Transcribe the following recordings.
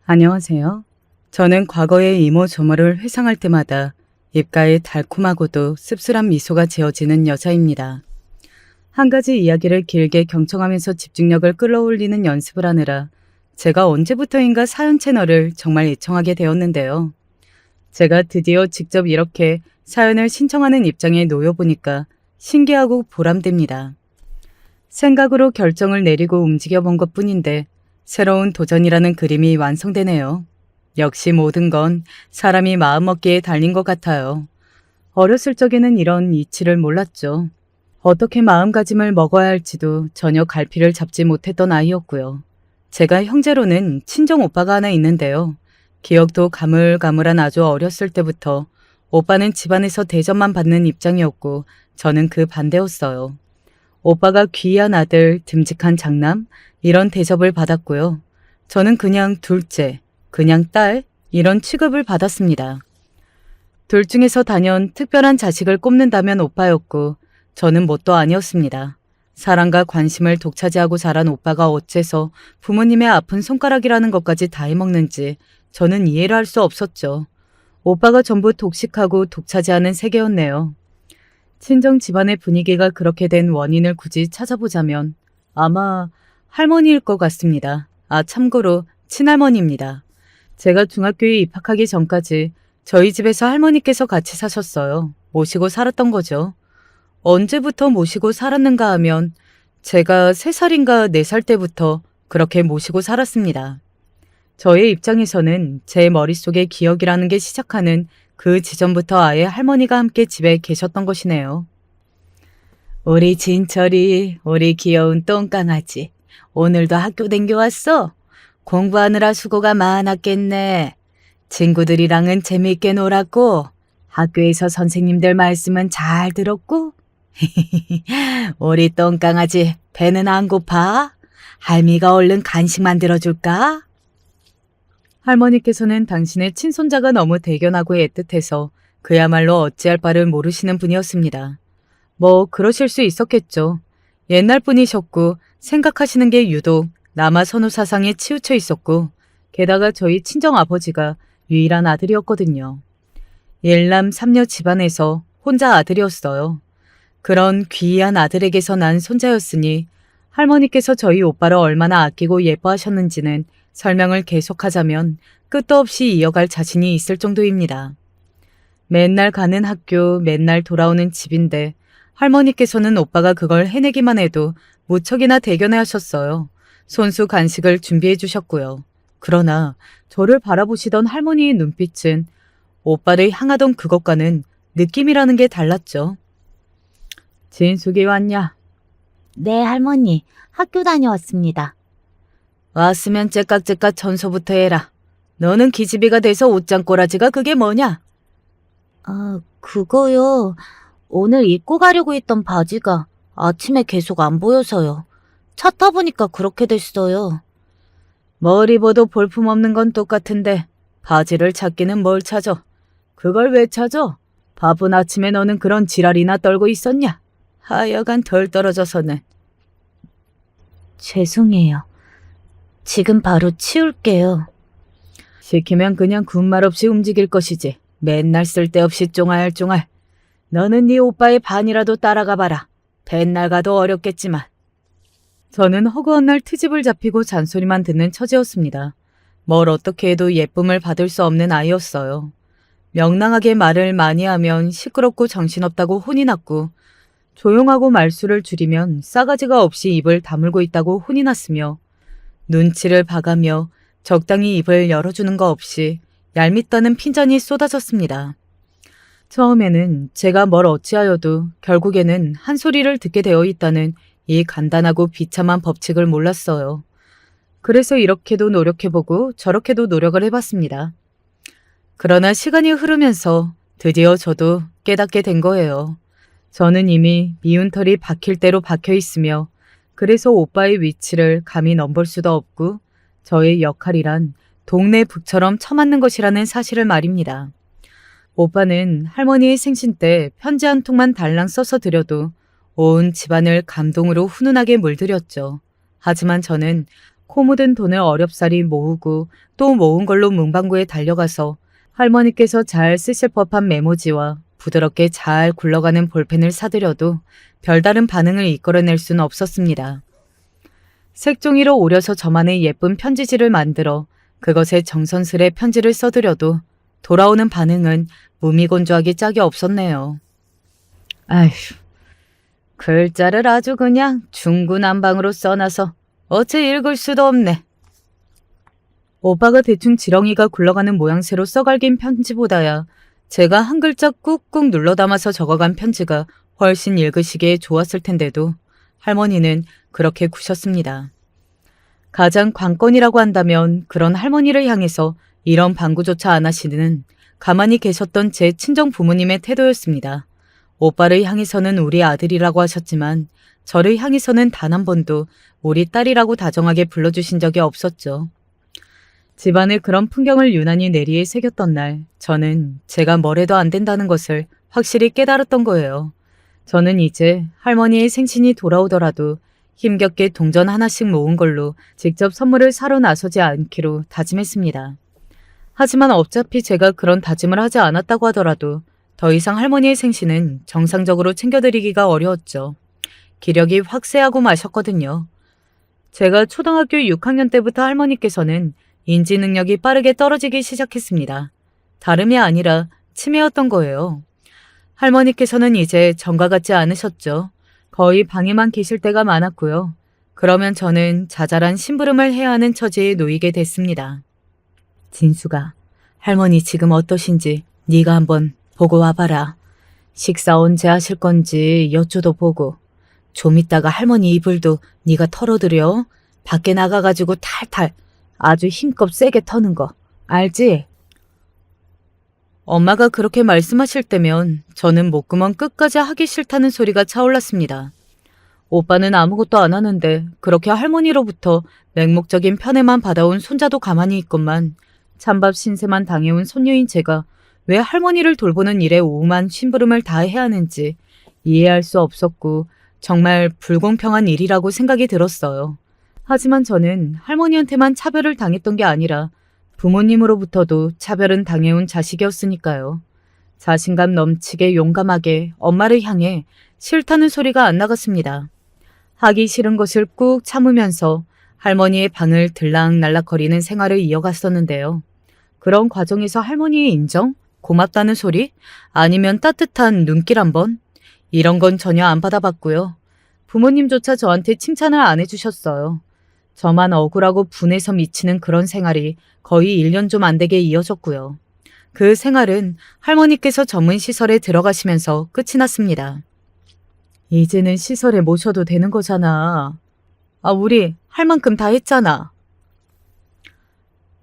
안녕하세요. 저는 과거의 이모 저모를 회상할 때마다 입가에 달콤하고도 씁쓸한 미소가 지어지는 여자입니다. 한 가지 이야기를 길게 경청하면서 집중력을 끌어올리는 연습을 하느라 제가 언제부터인가 사연 채널을 정말 애청하게 되었는데요. 제가 드디어 직접 이렇게 사연을 신청하는 입장에 놓여보니까 신기하고 보람됩니다. 생각으로 결정을 내리고 움직여 본 것뿐인데 새로운 도전이라는 그림이 완성되네요. 역시 모든 건 사람이 마음먹기에 달린 것 같아요. 어렸을 적에는 이런 이치를 몰랐죠. 어떻게 마음가짐을 먹어야 할지도 전혀 갈피를 잡지 못했던 아이였고요. 제가 형제로는 친정 오빠가 하나 있는데요. 기억도 가물가물한 아주 어렸을 때부터 오빠는 집안에서 대접만 받는 입장이었고 저는 그 반대였어요. 오빠가 귀한 아들, 듬직한 장남, 이런 대접을 받았고요. 저는 그냥 둘째, 그냥 딸, 이런 취급을 받았습니다. 둘 중에서 단연 특별한 자식을 꼽는다면 오빠였고 저는 뭣도 아니었습니다. 사랑과 관심을 독차지하고 자란 오빠가 어째서 부모님의 아픈 손가락이라는 것까지 다 해먹는지 저는 이해를 할 수 없었죠. 오빠가 전부 독식하고 독차지하는 세계였네요. 친정 집안의 분위기가 그렇게 된 원인을 굳이 찾아보자면 아마 할머니일 것 같습니다. 참고로 친할머니입니다. 제가 중학교에 입학하기 전까지 저희 집에서 할머니께서 같이 사셨어요. 모시고 살았던 거죠. 언제부터 모시고 살았는가 하면 제가 3살인가 4살 때부터 그렇게 모시고 살았습니다. 저의 입장에서는 제 머릿속에 기억이라는 게 시작하는 그 지점부터 아예 할머니가 함께 집에 계셨던 것이네요. 우리 진철이, 우리 귀여운 똥강아지. 오늘도 학교 댕겨왔어? 공부하느라 수고가 많았겠네. 친구들이랑은 재미있게 놀았고, 학교에서 선생님들 말씀은 잘 들었고? 우리 똥강아지 배는 안 고파? 할미가 얼른 간식 만들어줄까? 할머니께서는 당신의 친손자가 너무 대견하고 애틋해서 그야말로 어찌할 바를 모르시는 분이었습니다. 뭐 그러실 수 있었겠죠. 옛날 분이셨고 생각하시는 게 유독 남아 선호 사상에 치우쳐 있었고 게다가 저희 친정아버지가 유일한 아들이었거든요. 일남 삼녀 집안에서 혼자 아들이었어요. 그런 귀한 아들에게서 난 손자였으니 할머니께서 저희 오빠를 얼마나 아끼고 예뻐하셨는지는 설명을 계속하자면 끝도 없이 이어갈 자신이 있을 정도입니다. 맨날 가는 학교, 맨날 돌아오는 집인데 할머니께서는 오빠가 그걸 해내기만 해도 무척이나 대견해 하셨어요. 손수 간식을 준비해 주셨고요. 그러나 저를 바라보시던 할머니의 눈빛은 오빠를 향하던 그것과는 느낌이라는 게 달랐죠. 진숙이 왔냐? 네, 할머니. 학교 다녀왔습니다. 왔으면 째깍째깍 전서부터 해라. 너는 기집애가 돼서 옷장 꼬라지가 그게 뭐냐? 그거요. 오늘 입고 가려고 했던 바지가 아침에 계속 안 보여서요. 차 타보니까 그렇게 됐어요. 머리 봐도 볼품없는 건 똑같은데 바지를 찾기는 뭘 찾아? 그걸 왜 찾아? 바쁜 아침에 너는 그런 지랄이나 떨고 있었냐? 하여간 덜 떨어져서는. 죄송해요. 지금 바로 치울게요. 시키면 그냥 군말 없이 움직일 것이지. 맨날 쓸데없이 쫑알쫑알. 너는 네 오빠의 반이라도 따라가 봐라. 맨날 가도 어렵겠지만. 저는 허구한 날 트집을 잡히고 잔소리만 듣는 처지였습니다. 뭘 어떻게 해도 예쁨을 받을 수 없는 아이였어요. 명랑하게 말을 많이 하면 시끄럽고 정신없다고 혼이 났고 조용하고 말수를 줄이면 싸가지가 없이 입을 다물고 있다고 혼이 났으며 눈치를 봐가며 적당히 입을 열어주는 거 없이 얄밉다는 핀잔이 쏟아졌습니다. 처음에는 제가 뭘 어찌하여도 결국에는 한 소리를 듣게 되어 있다는 이 간단하고 비참한 법칙을 몰랐어요. 그래서 이렇게도 노력해보고 저렇게도 노력을 해봤습니다. 그러나 시간이 흐르면서 드디어 저도 깨닫게 된 거예요. 저는 이미 미운 털이 박힐 대로 박혀 있으며 그래서 오빠의 위치를 감히 넘볼 수도 없고 저의 역할이란 동네 북처럼 처맞는 것이라는 사실을 말입니다. 오빠는 할머니의 생신 때 편지 한 통만 달랑 써서 드려도 온 집안을 감동으로 훈훈하게 물들였죠. 하지만 저는 코 묻은 돈을 어렵사리 모으고 또 모은 걸로 문방구에 달려가서 할머니께서 잘 쓰실 법한 메모지와 부드럽게 잘 굴러가는 볼펜을 사들여도 별다른 반응을 이끌어낼 수는 없었습니다. 색종이로 오려서 저만의 예쁜 편지지를 만들어 그것에 정성스레 편지를 써드려도 돌아오는 반응은 무미건조하기 짝이 없었네요. 아휴, 글자를 아주 그냥 중구난방으로 써놔서 어째 읽을 수도 없네. 오빠가 대충 지렁이가 굴러가는 모양새로 써갈긴 편지보다야 제가 한 글자 꾹꾹 눌러 담아서 적어간 편지가 훨씬 읽으시기에 좋았을 텐데도 할머니는 그렇게 구셨습니다. 가장 관건이라고 한다면 그런 할머니를 향해서 이런 방구조차 안 하시는 가만히 계셨던 제 친정 부모님의 태도였습니다. 오빠를 향해서는 우리 아들이라고 하셨지만 저를 향해서는 단 한 번도 우리 딸이라고 다정하게 불러주신 적이 없었죠. 집안에 그런 풍경을 유난히 내리에 새겼던 날, 저는 제가 뭘 해도 안 된다는 것을 확실히 깨달았던 거예요. 저는 이제 할머니의 생신이 돌아오더라도 힘겹게 동전 하나씩 모은 걸로 직접 선물을 사러 나서지 않기로 다짐했습니다. 하지만 어차피 제가 그런 다짐을 하지 않았다고 하더라도 더 이상 할머니의 생신은 정상적으로 챙겨드리기가 어려웠죠. 기력이 확 쇠하고 마셨거든요. 제가 초등학교 6학년 때부터 할머니께서는 인지 능력이 빠르게 떨어지기 시작했습니다. 다름이 아니라 치매였던 거예요. 할머니께서는 이제 전과 같지 않으셨죠. 거의 방에만 계실 때가 많았고요. 그러면 저는 자잘한 심부름을 해야 하는 처지에 놓이게 됐습니다. 진수가, 할머니 지금 어떠신지 네가 한번 보고 와봐라. 식사 언제 하실 건지 여쭈도 보고. 좀 이따가 할머니 이불도 네가 털어드려. 밖에 나가가지고 탈탈 아주 힘껏 세게 터는 거 알지? 엄마가 그렇게 말씀하실 때면 저는 목구멍 끝까지 하기 싫다는 소리가 차올랐습니다. 오빠는 아무것도 안 하는데 그렇게 할머니로부터 맹목적인 편애만 받아온 손자도 가만히 있건만 찬밥 신세만 당해온 손녀인 제가 왜 할머니를 돌보는 일에 오만 심부름을 다 해야 하는지 이해할 수 없었고 정말 불공평한 일이라고 생각이 들었어요. 하지만 저는 할머니한테만 차별을 당했던 게 아니라 부모님으로부터도 차별은 당해온 자식이었으니까요. 자신감 넘치게 용감하게 엄마를 향해 싫다는 소리가 안 나갔습니다. 하기 싫은 것을 꾹 참으면서 할머니의 방을 들락날락거리는 생활을 이어갔었는데요. 그런 과정에서 할머니의 인정? 고맙다는 소리? 아니면 따뜻한 눈길 한번? 이런 건 전혀 안 받아봤고요. 부모님조차 저한테 칭찬을 안 해주셨어요. 저만 억울하고 분해서 미치는 그런 생활이 거의 1년 좀 안 되게 이어졌고요. 그 생활은 할머니께서 전문 시설에 들어가시면서 끝이 났습니다. 이제는 시설에 모셔도 되는 거잖아. 우리 할 만큼 다 했잖아.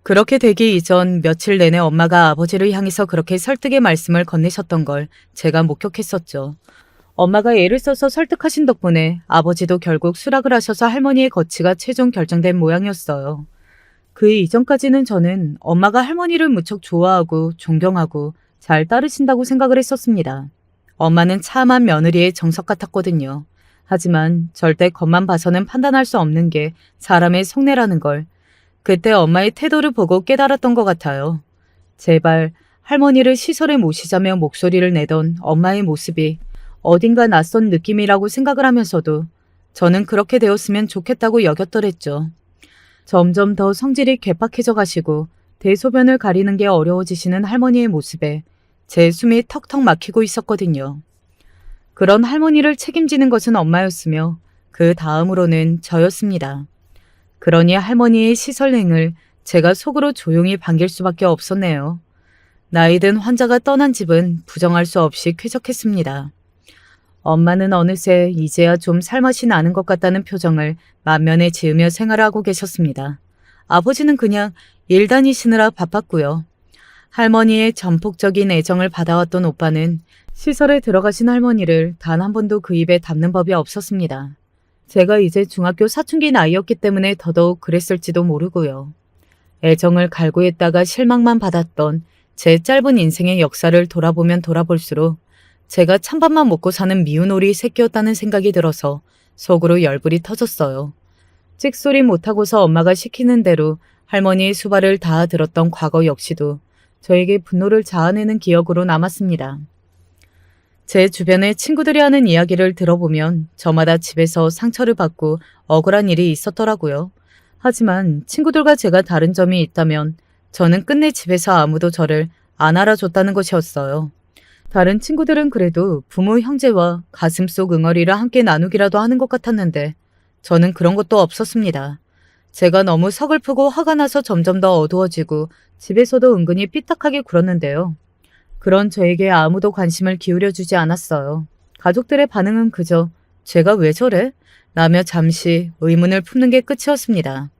그렇게 되기 이전 며칠 내내 엄마가 아버지를 향해서 그렇게 설득의 말씀을 건네셨던 걸 제가 목격했었죠. 엄마가 애를 써서 설득하신 덕분에 아버지도 결국 수락을 하셔서 할머니의 거취가 최종 결정된 모양이었어요. 그 이전까지는 저는 엄마가 할머니를 무척 좋아하고 존경하고 잘 따르신다고 생각을 했었습니다. 엄마는 참한 며느리의 정석 같았거든요. 하지만 절대 겉만 봐서는 판단할 수 없는 게 사람의 속내라는 걸 그때 엄마의 태도를 보고 깨달았던 것 같아요. 제발 할머니를 시설에 모시자며 목소리를 내던 엄마의 모습이 어딘가 낯선 느낌이라고 생각을 하면서도 저는 그렇게 되었으면 좋겠다고 여겼더랬죠. 점점 더 성질이 괴팍해져 가시고 대소변을 가리는 게 어려워지시는 할머니의 모습에 제 숨이 턱턱 막히고 있었거든요. 그런 할머니를 책임지는 것은 엄마였으며 그 다음으로는 저였습니다. 그러니 할머니의 시설행을 제가 속으로 조용히 반길 수밖에 없었네요. 나이든 환자가 떠난 집은 부정할 수 없이 쾌적했습니다. 엄마는 어느새 이제야 좀 살맛이 나는 것 같다는 표정을 만면에 지으며 생활을 하고 계셨습니다. 아버지는 그냥 일 다니시느라 바빴고요. 할머니의 전폭적인 애정을 받아왔던 오빠는 시설에 들어가신 할머니를 단 한 번도 그 입에 담는 법이 없었습니다. 제가 이제 중학교 사춘기 나이였기 때문에 더더욱 그랬을지도 모르고요. 애정을 갈구했다가 실망만 받았던 제 짧은 인생의 역사를 돌아보면 돌아볼수록 제가 찬밥만 먹고 사는 미운 오리 새끼였다는 생각이 들어서 속으로 열불이 터졌어요. 찍소리 못하고서 엄마가 시키는 대로 할머니의 수발을 다 들었던 과거 역시도 저에게 분노를 자아내는 기억으로 남았습니다. 제 주변의 친구들이 하는 이야기를 들어보면 저마다 집에서 상처를 받고 억울한 일이 있었더라고요. 하지만 친구들과 제가 다른 점이 있다면 저는 끝내 집에서 아무도 저를 안 알아줬다는 것이었어요. 다른 친구들은 그래도 부모 형제와 가슴속 응어리를 함께 나누기라도 하는 것 같았는데 저는 그런 것도 없었습니다. 제가 너무 서글프고 화가 나서 점점 더 어두워지고 집에서도 은근히 삐딱하게 굴었는데요. 그런 저에게 아무도 관심을 기울여주지 않았어요. 가족들의 반응은 그저 제가 왜 저래? 라며 잠시 의문을 품는 게 끝이었습니다.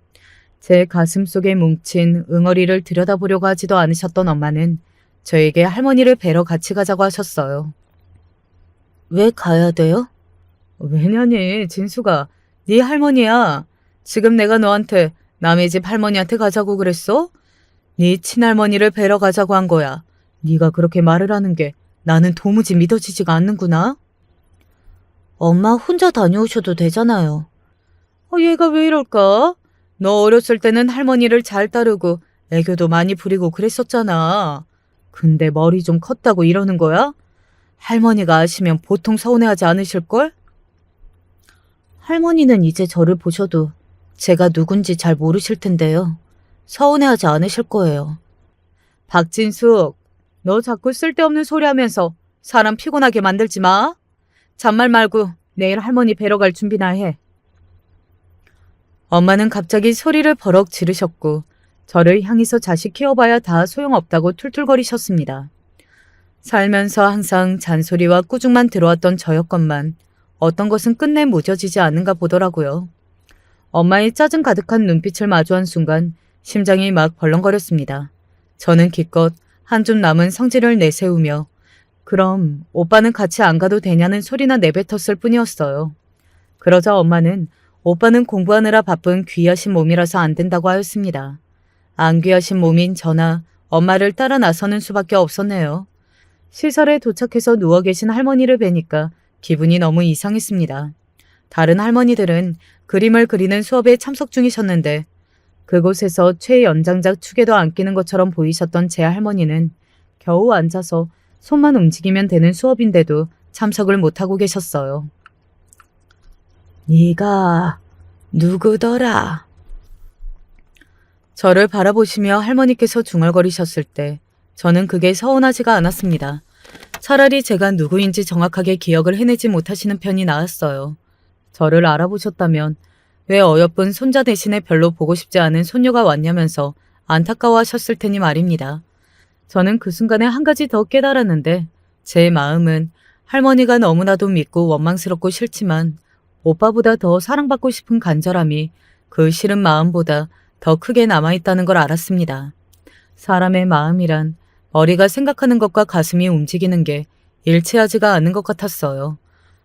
제 가슴 속에 뭉친 응어리를 들여다보려고 하지도 않으셨던 엄마는 저에게 할머니를 뵈러 같이 가자고 하셨어요. 왜 가야 돼요? 왜냐니, 진수가. 네 할머니야. 지금 내가 너한테 남의 집 할머니한테 가자고 그랬어? 네 친할머니를 뵈러 가자고 한 거야. 네가 그렇게 말을 하는 게 나는 도무지 믿어지지가 않는구나. 엄마 혼자 다녀오셔도 되잖아요. 얘가 왜 이럴까? 너 어렸을 때는 할머니를 잘 따르고 애교도 많이 부리고 그랬었잖아. 근데 머리 좀 컸다고 이러는 거야? 할머니가 아시면 보통 서운해하지 않으실걸? 할머니는 이제 저를 보셔도 제가 누군지 잘 모르실 텐데요. 서운해하지 않으실 거예요. 박진숙, 너 자꾸 쓸데없는 소리 하면서 사람 피곤하게 만들지 마. 잔말 말고 내일 할머니 뵈러 갈 준비나 해. 엄마는 갑자기 소리를 버럭 지르셨고 저를 향해서 자식 키워봐야 다 소용없다고 툴툴거리셨습니다. 살면서 항상 잔소리와 꾸중만 들어왔던 저였건만 어떤 것은 끝내 무뎌지지 않는가 보더라고요. 엄마의 짜증 가득한 눈빛을 마주한 순간 심장이 막 벌렁거렸습니다. 저는 기껏 한 줌 남은 성질을 내세우며 그럼 오빠는 같이 안 가도 되냐는 소리나 내뱉었을 뿐이었어요. 그러자 엄마는 오빠는 공부하느라 바쁜 귀하신 몸이라서 안 된다고 하였습니다. 안 귀하신 몸인 저나 엄마를 따라 나서는 수밖에 없었네요. 시설에 도착해서 누워 계신 할머니를 뵈니까 기분이 너무 이상했습니다. 다른 할머니들은 그림을 그리는 수업에 참석 중이셨는데 그곳에서 최연장자 축에도 안 끼는 것처럼 보이셨던 제 할머니는 겨우 앉아서 손만 움직이면 되는 수업인데도 참석을 못하고 계셨어요. 네가 누구더라? 저를 바라보시며 할머니께서 중얼거리셨을 때 저는 그게 서운하지가 않았습니다. 차라리 제가 누구인지 정확하게 기억을 해내지 못하시는 편이 나았어요. 저를 알아보셨다면 왜 어여쁜 손자 대신에 별로 보고 싶지 않은 손녀가 왔냐면서 안타까워하셨을 테니 말입니다. 저는 그 순간에 한 가지 더 깨달았는데 제 마음은 할머니가 너무나도 믿고 원망스럽고 싫지만 오빠보다 더 사랑받고 싶은 간절함이 그 싫은 마음보다 더 크게 남아있다는 걸 알았습니다. 사람의 마음이란 머리가 생각하는 것과 가슴이 움직이는 게 일치하지가 않는 것 같았어요.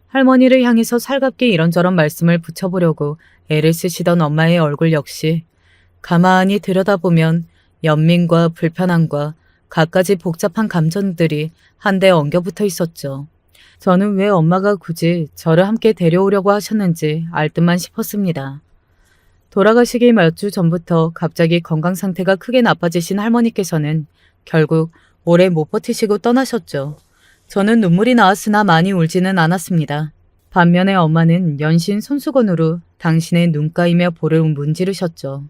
할머니를 향해서 살갑게 이런저런 말씀을 붙여보려고 애를 쓰시던 엄마의 얼굴 역시 가만히 들여다보면 연민과 불편함과 갖가지 복잡한 감정들이 한데 엉겨붙어 있었죠. 저는 왜 엄마가 굳이 저를 함께 데려오려고 하셨는지 알듯만 싶었습니다. 돌아가시기 몇 주 전부터 갑자기 건강 상태가 크게 나빠지신 할머니께서는 결국 오래 못 버티시고 떠나셨죠. 저는 눈물이 나왔으나 많이 울지는 않았습니다. 반면에 엄마는 연신 손수건으로 당신의 눈가이며 볼을 문지르셨죠.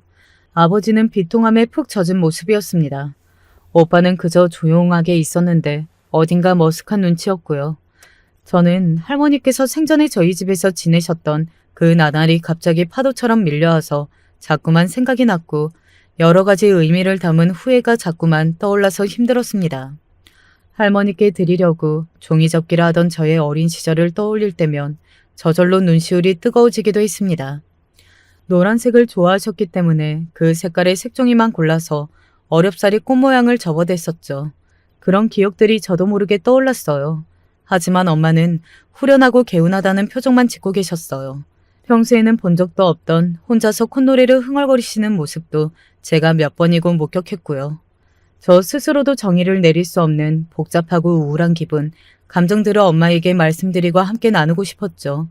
아버지는 비통함에 푹 젖은 모습이었습니다. 오빠는 그저 조용하게 있었는데 어딘가 머쓱한 눈치였고요. 저는 할머니께서 생전에 저희 집에서 지내셨던 그 나날이 갑자기 파도처럼 밀려와서 자꾸만 생각이 났고 여러 가지 의미를 담은 후회가 자꾸만 떠올라서 힘들었습니다. 할머니께 드리려고 종이접기를 하던 저의 어린 시절을 떠올릴 때면 저절로 눈시울이 뜨거워지기도 했습니다. 노란색을 좋아하셨기 때문에 그 색깔의 색종이만 골라서 어렵사리 꽃 모양을 접어댔었죠. 그런 기억들이 저도 모르게 떠올랐어요. 하지만 엄마는 후련하고 개운하다는 표정만 짓고 계셨어요. 평소에는 본 적도 없던 혼자서 콧노래를 흥얼거리시는 모습도 제가 몇 번이고 목격했고요. 저 스스로도 정의를 내릴 수 없는 복잡하고 우울한 기분, 감정들을 엄마에게 말씀드리고 함께 나누고 싶었죠.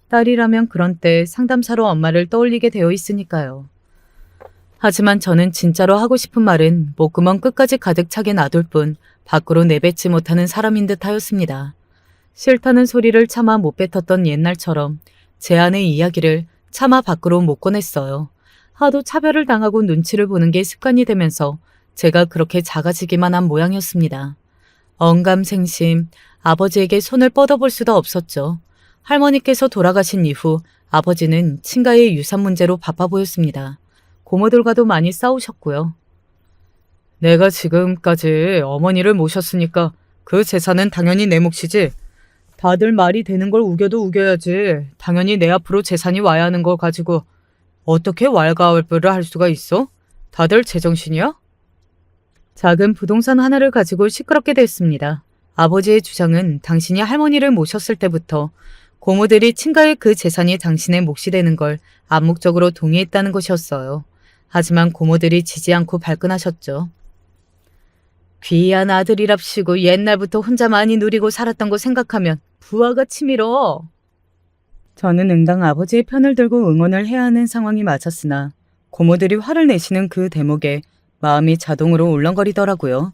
딸이라면 그런 때 상담사로 엄마를 떠올리게 되어 있으니까요. 하지만 저는 진짜로 하고 싶은 말은 목구멍 끝까지 가득 차게 놔둘 뿐 밖으로 내뱉지 못하는 사람인 듯 하였습니다. 싫다는 소리를 차마 못 뱉었던 옛날처럼 제 안의 이야기를 차마 밖으로 못 꺼냈어요. 하도 차별을 당하고 눈치를 보는 게 습관이 되면서 제가 그렇게 작아지기만 한 모양이었습니다. 언감생심, 아버지에게 손을 뻗어볼 수도 없었죠. 할머니께서 돌아가신 이후 아버지는 친가의 유산 문제로 바빠 보였습니다. 고모들과도 많이 싸우셨고요. 내가 지금까지 어머니를 모셨으니까 그 재산은 당연히 내 몫이지. 다들 말이 되는 걸 우겨도 우겨야지. 당연히 내 앞으로 재산이 와야 하는 걸 가지고 어떻게 왈가왈부를 할 수가 있어? 다들 제정신이야? 작은 부동산 하나를 가지고 시끄럽게 됐습니다. 아버지의 주장은 당신이 할머니를 모셨을 때부터 고모들이 친가의 그 재산이 당신의 몫이 되는 걸 암묵적으로 동의했다는 것이었어요. 하지만 고모들이 지지 않고 발끈하셨죠. 귀한 아들이랍시고 옛날부터 혼자 많이 누리고 살았던 거 생각하면 부하가 치밀어. 저는 응당 아버지의 편을 들고 응원을 해야 하는 상황이 맞았으나 고모들이 화를 내시는 그 대목에 마음이 자동으로 울렁거리더라고요.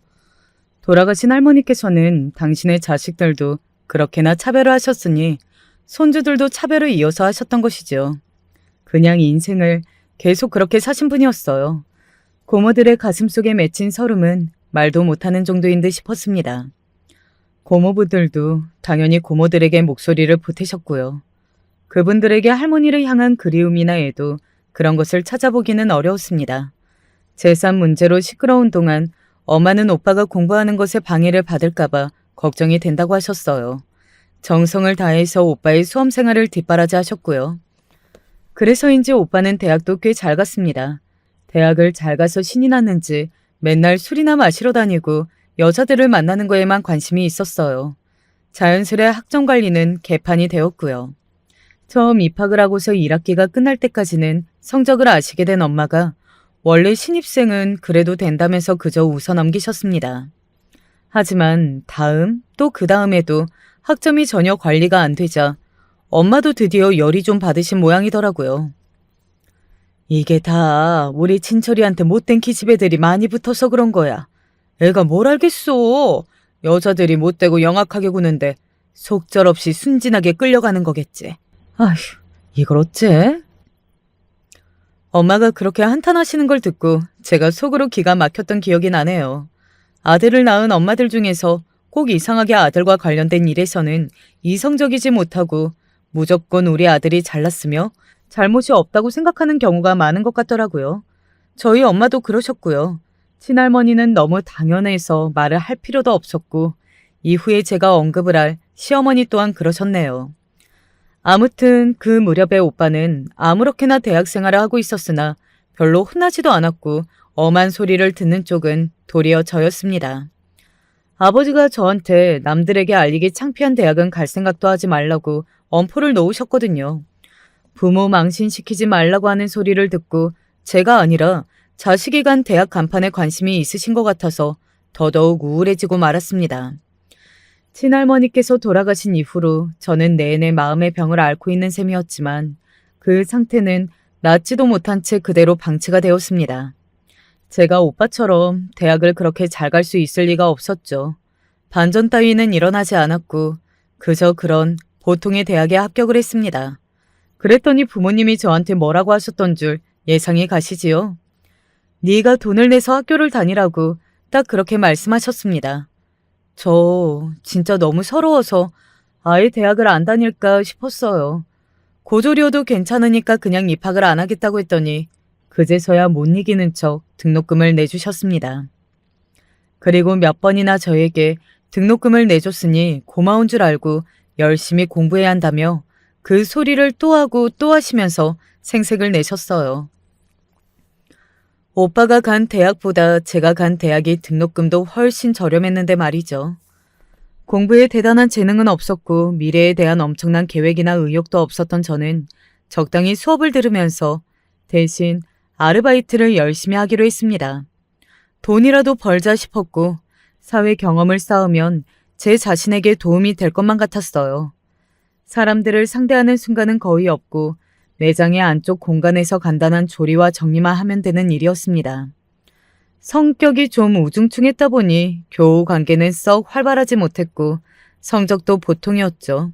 돌아가신 할머니께서는 당신의 자식들도 그렇게나 차별을 하셨으니 손주들도 차별을 이어서 하셨던 것이죠. 그냥 인생을 계속 그렇게 사신 분이었어요. 고모들의 가슴속에 맺힌 서름은 말도 못하는 정도인 듯 싶었습니다. 고모부들도 당연히 고모들에게 목소리를 보태셨고요. 그분들에게 할머니를 향한 그리움이나 애도 그런 것을 찾아보기는 어려웠습니다. 재산 문제로 시끄러운 동안 엄마는 오빠가 공부하는 것에 방해를 받을까봐 걱정이 된다고 하셨어요. 정성을 다해서 오빠의 수험 생활을 뒷바라지 하셨고요. 그래서인지 오빠는 대학도 꽤 잘 갔습니다. 대학을 잘 가서 신이 났는지 맨날 술이나 마시러 다니고 여자들을 만나는 거에만 관심이 있었어요. 자연스레 학점 관리는 개판이 되었고요. 처음 입학을 하고서 1학기가 끝날 때까지는 성적을 아시게 된 엄마가 원래 신입생은 그래도 된다면서 그저 웃어 넘기셨습니다. 하지만 다음 또 그 다음에도 학점이 전혀 관리가 안 되자 엄마도 드디어 열이 좀 받으신 모양이더라고요. 이게 다 우리 친철이한테 못된 기집애들이 많이 붙어서 그런 거야. 애가 뭘 알겠어. 여자들이 못되고 영악하게 구는데 속절없이 순진하게 끌려가는 거겠지. 아휴, 이걸 어째? 엄마가 그렇게 한탄하시는 걸 듣고 제가 속으로 기가 막혔던 기억이 나네요. 아들을 낳은 엄마들 중에서 꼭 이상하게 아들과 관련된 일에서는 이성적이지 못하고 무조건 우리 아들이 잘났으며 잘못이 없다고 생각하는 경우가 많은 것 같더라고요. 저희 엄마도 그러셨고요. 친할머니는 너무 당연해서 말을 할 필요도 없었고 이후에 제가 언급을 할 시어머니 또한 그러셨네요. 아무튼 그 무렵에 오빠는 아무렇게나 대학 생활을 하고 있었으나 별로 혼나지도 않았고 엄한 소리를 듣는 쪽은 도리어 저였습니다. 아버지가 저한테 남들에게 알리기 창피한 대학은 갈 생각도 하지 말라고 엄포를 놓으셨거든요. 부모 망신시키지 말라고 하는 소리를 듣고 제가 아니라 자식이 간 대학 간판에 관심이 있으신 것 같아서 더더욱 우울해지고 말았습니다. 친할머니께서 돌아가신 이후로 저는 내내 마음의 병을 앓고 있는 셈이었지만 그 상태는 낫지도 못한 채 그대로 방치가 되었습니다. 제가 오빠처럼 대학을 그렇게 잘 갈 수 있을 리가 없었죠. 반전 따위는 일어나지 않았고 그저 그런 보통의 대학에 합격을 했습니다. 그랬더니 부모님이 저한테 뭐라고 하셨던 줄 예상이 가시지요. 네가 돈을 내서 학교를 다니라고 딱 그렇게 말씀하셨습니다. 저 진짜 너무 서러워서 아예 대학을 안 다닐까 싶었어요. 고졸이어도 괜찮으니까 그냥 입학을 안 하겠다고 했더니 그제서야 못 이기는 척 등록금을 내주셨습니다. 그리고 몇 번이나 저에게 등록금을 내줬으니 고마운 줄 알고 열심히 공부해야 한다며 그 소리를 또 하고 또 하시면서 생색을 내셨어요. 오빠가 간 대학보다 제가 간 대학이 등록금도 훨씬 저렴했는데 말이죠. 공부에 대단한 재능은 없었고 미래에 대한 엄청난 계획이나 의욕도 없었던 저는 적당히 수업을 들으면서 대신 아르바이트를 열심히 하기로 했습니다. 돈이라도 벌자 싶었고 사회 경험을 쌓으면 제 자신에게 도움이 될 것만 같았어요. 사람들을 상대하는 순간은 거의 없고 매장의 안쪽 공간에서 간단한 조리와 정리만 하면 되는 일이었습니다. 성격이 좀 우중충했다 보니 교우 관계는 썩 활발하지 못했고 성적도 보통이었죠.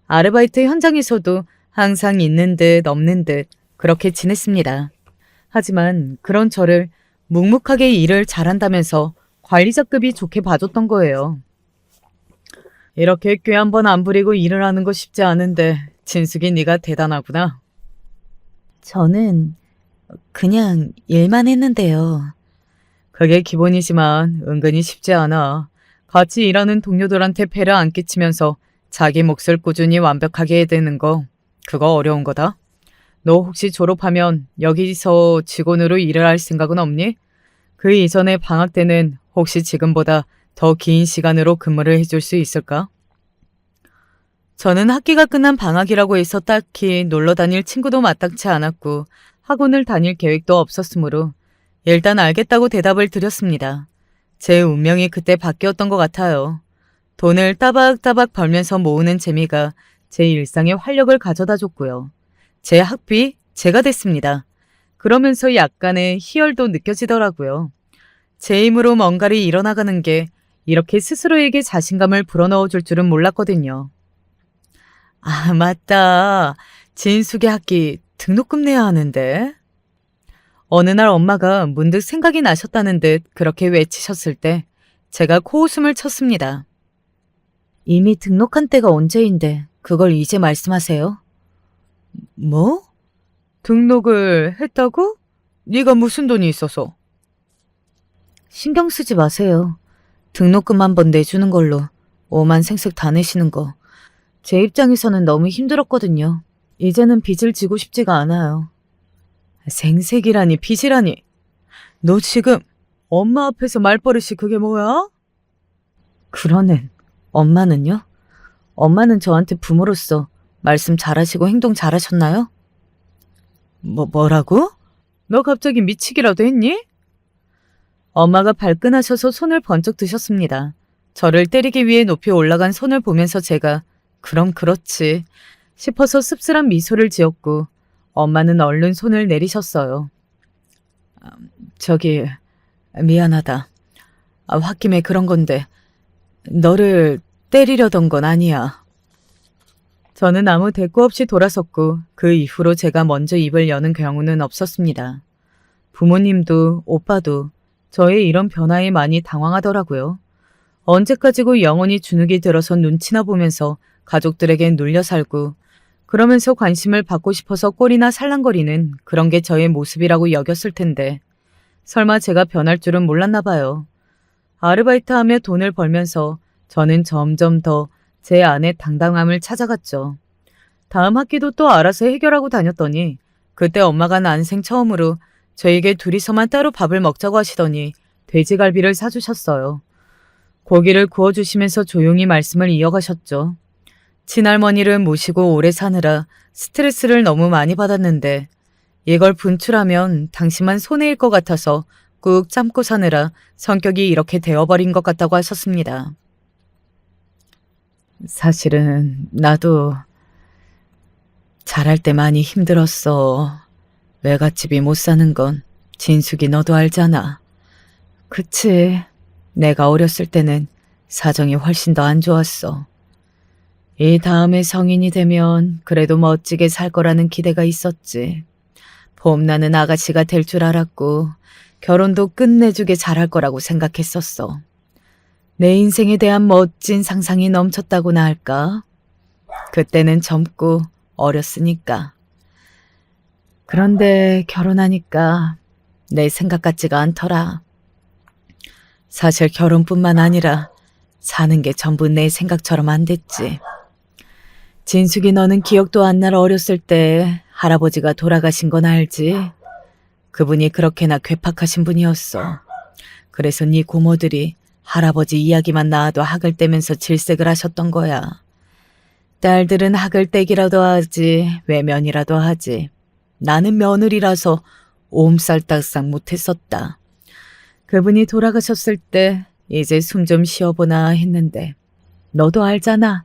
아르바이트 현장에서도 항상 있는 듯 없는 듯 그렇게 지냈습니다. 하지만 그런 저를 묵묵하게 일을 잘한다면서 관리자급이 좋게 봐줬던 거예요. 이렇게 꾀 한 번 안 부리고 일을 하는 거 쉽지 않은데 진숙이 네가 대단하구나. 저는 그냥 일만 했는데요. 그게 기본이지만 은근히 쉽지 않아. 같이 일하는 동료들한테 폐를 안 끼치면서 자기 몫을 꾸준히 완벽하게 해야 되는 거, 그거 어려운 거다. 너 혹시 졸업하면 여기서 직원으로 일을 할 생각은 없니? 그 이전에 방학 때는 혹시 지금보다 더 긴 시간으로 근무를 해줄 수 있을까? 저는 학기가 끝난 방학이라고 해서 딱히 놀러 다닐 친구도 마땅치 않았고 학원을 다닐 계획도 없었으므로 일단 알겠다고 대답을 드렸습니다. 제 운명이 그때 바뀌었던 것 같아요. 돈을 따박따박 벌면서 모으는 재미가 제 일상에 활력을 가져다 줬고요. 제 학비 제가 됐습니다. 그러면서 약간의 희열도 느껴지더라고요. 제 힘으로 뭔가를 이뤄나가는 게 이렇게 스스로에게 자신감을 불어넣어 줄 줄은 몰랐거든요. 아, 맞다. 진숙의 학기 등록금 내야 하는데. 어느 날 엄마가 문득 생각이 나셨다는 듯 그렇게 외치셨을 때 제가 코웃음을 쳤습니다. 이미 등록한 때가 언제인데 그걸 이제 말씀하세요? 뭐? 등록을 했다고? 네가 무슨 돈이 있어서? 신경 쓰지 마세요. 등록금 한번 내주는 걸로 오만생색 다 내시는 거. 제 입장에서는 너무 힘들었거든요. 이제는 빚을 지고 싶지가 않아요. 생색이라니 빚이라니. 너 지금 엄마 앞에서 말버릇이 그게 뭐야? 그러는 엄마는요? 엄마는 저한테 부모로서 말씀 잘하시고 행동 잘하셨나요? 뭐라고? 너 갑자기 미치기라도 했니? 엄마가 발끈하셔서 손을 번쩍 드셨습니다. 저를 때리기 위해 높이 올라간 손을 보면서 제가 그럼 그렇지 싶어서 씁쓸한 미소를 지었고 엄마는 얼른 손을 내리셨어요. 저기 미안하다. 홧김에 그런 건데 너를 때리려던 건 아니야. 저는 아무 대꾸 없이 돌아섰고 그 이후로 제가 먼저 입을 여는 경우는 없었습니다. 부모님도 오빠도 저의 이런 변화에 많이 당황하더라고요. 언제까지고 영원히 주눅이 들어서 눈치나 보면서 가족들에게 눌려 살고 그러면서 관심을 받고 싶어서 꼴이나 살랑거리는 그런 게 저의 모습이라고 여겼을 텐데 설마 제가 변할 줄은 몰랐나 봐요. 아르바이트하며 돈을 벌면서 저는 점점 더 제 안의 당당함을 찾아갔죠. 다음 학기도 또 알아서 해결하고 다녔더니 그때 엄마가 난생 처음으로 저에게 둘이서만 따로 밥을 먹자고 하시더니 돼지갈비를 사주셨어요. 고기를 구워주시면서 조용히 말씀을 이어가셨죠. 친할머니를 모시고 오래 사느라 스트레스를 너무 많이 받았는데 이걸 분출하면 당신만 손해일 것 같아서 꾹 참고 사느라 성격이 이렇게 되어버린 것 같다고 하셨습니다. 사실은 나도 잘할 때 많이 힘들었어. 외갓집이 못 사는 건 진숙이 너도 알잖아. 그치. 내가 어렸을 때는 사정이 훨씬 더 안 좋았어. 이 다음에 성인이 되면 그래도 멋지게 살 거라는 기대가 있었지. 봄나는 아가씨가 될 줄 알았고 결혼도 끝내주게 잘할 거라고 생각했었어. 내 인생에 대한 멋진 상상이 넘쳤다고나 할까? 그때는 젊고 어렸으니까. 그런데 결혼하니까 내 생각 같지가 않더라. 사실 결혼뿐만 아니라 사는 게 전부 내 생각처럼 안 됐지. 진숙이 너는 기억도 안 날 어렸을 때 할아버지가 돌아가신 건 알지? 그분이 그렇게나 괴팍하신 분이었어. 그래서 네 고모들이 할아버지 이야기만 나와도 학을 떼면서 질색을 하셨던 거야. 딸들은 학을 떼기라도 하지 외면이라도 하지. 나는 며느리라서 옴쌀딱싹 못했었다. 그분이 돌아가셨을 때 이제 숨 좀 쉬어보나 했는데 너도 알잖아.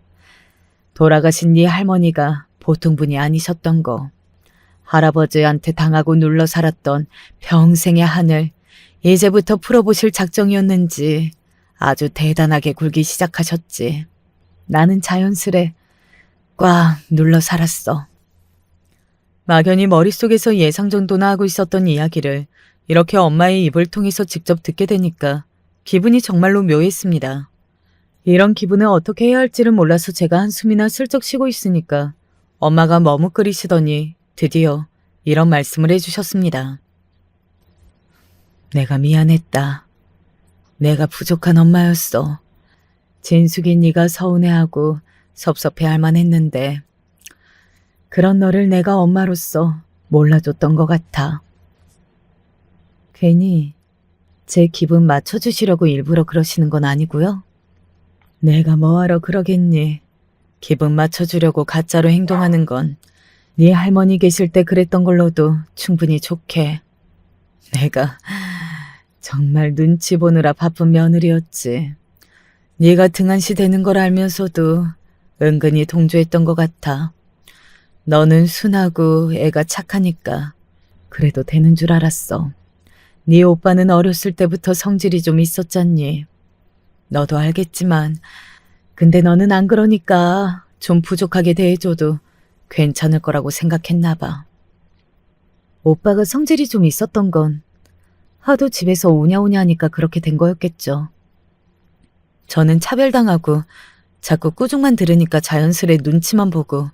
돌아가신 네 할머니가 보통 분이 아니셨던 거. 할아버지한테 당하고 눌러 살았던 평생의 한을 이제부터 풀어보실 작정이었는지 아주 대단하게 굴기 시작하셨지. 나는 자연스레 꽉 눌러 살았어. 막연히 머릿속에서 예상 정도나 하고 있었던 이야기를 이렇게 엄마의 입을 통해서 직접 듣게 되니까 기분이 정말로 묘했습니다. 이런 기분을 어떻게 해야 할지를 몰라서 제가 한숨이나 슬쩍 쉬고 있으니까 엄마가 머뭇거리시더니 드디어 이런 말씀을 해주셨습니다. 내가 미안했다. 내가 부족한 엄마였어. 진숙이 네가 서운해하고 섭섭해할 만했는데 그런 너를 내가 엄마로서 몰라줬던 것 같아. 괜히 제 기분 맞춰주시려고 일부러 그러시는 건 아니고요. 내가 뭐하러 그러겠니. 기분 맞춰주려고 가짜로 행동하는 건 네 할머니 계실 때 그랬던 걸로도 충분히 좋게. 내가 정말 눈치 보느라 바쁜 며느리였지. 네가 등한시 되는 걸 알면서도 은근히 동조했던 것 같아. 너는 순하고 애가 착하니까 그래도 되는 줄 알았어. 네 오빠는 어렸을 때부터 성질이 좀 있었잖니. 너도 알겠지만 근데 너는 안 그러니까 좀 부족하게 대해줘도 괜찮을 거라고 생각했나 봐. 오빠가 성질이 좀 있었던 건 하도 집에서 오냐오냐 하니까 그렇게 된 거였겠죠. 저는 차별당하고 자꾸 꾸중만 들으니까 자연스레 눈치만 보고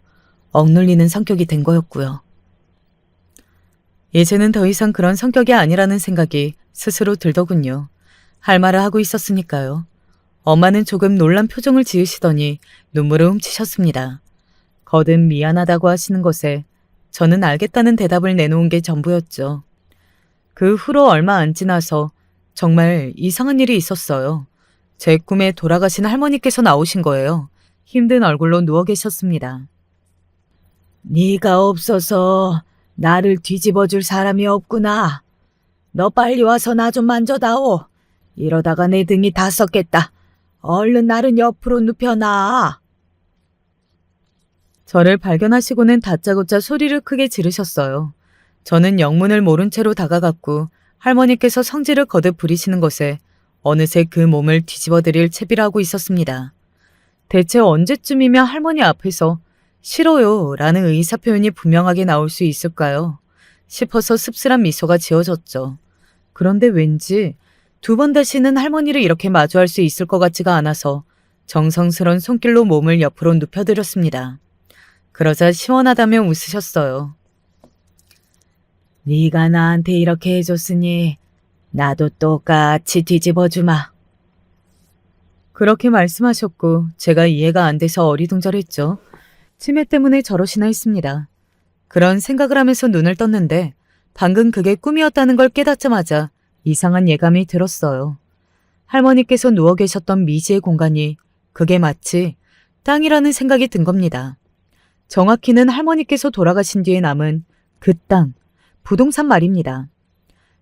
억눌리는 성격이 된 거였고요. 이제는 더 이상 그런 성격이 아니라는 생각이 스스로 들더군요. 할 말을 하고 있었으니까요. 엄마는 조금 놀란 표정을 지으시더니 눈물을 훔치셨습니다. 거듭 미안하다고 하시는 것에 저는 알겠다는 대답을 내놓은 게 전부였죠. 그 후로 얼마 안 지나서 정말 이상한 일이 있었어요. 제 꿈에 돌아가신 할머니께서 나오신 거예요. 힘든 얼굴로 누워 계셨습니다. 네가 없어서 나를 뒤집어줄 사람이 없구나. 너 빨리 와서 나 좀 만져다오. 이러다가 내 등이 다 썩겠다. 얼른 나를 옆으로 눕혀놔. 저를 발견하시고는 다짜고짜 소리를 크게 지르셨어요. 저는 영문을 모른 채로 다가갔고 할머니께서 성질을 거듭 부리시는 것에 어느새 그 몸을 뒤집어드릴 채비를 하고 있었습니다. 대체 언제쯤이면 할머니 앞에서 싫어요 라는 의사표현이 분명하게 나올 수 있을까요? 싶어서 씁쓸한 미소가 지어졌죠. 그런데 왠지 두 번 다시는 할머니를 이렇게 마주할 수 있을 것 같지가 않아서 정성스런 손길로 몸을 옆으로 눕혀드렸습니다. 그러자 시원하다며 웃으셨어요. 네가 나한테 이렇게 해줬으니 나도 똑같이 뒤집어주마. 그렇게 말씀하셨고 제가 이해가 안 돼서 어리둥절했죠. 치매 때문에 저러시나 했습니다. 그런 생각을 하면서 눈을 떴는데 방금 그게 꿈이었다는 걸 깨닫자마자 이상한 예감이 들었어요. 할머니께서 누워 계셨던 미지의 공간이 그게 마치 땅이라는 생각이 든 겁니다. 정확히는 할머니께서 돌아가신 뒤에 남은 그 땅, 부동산 말입니다.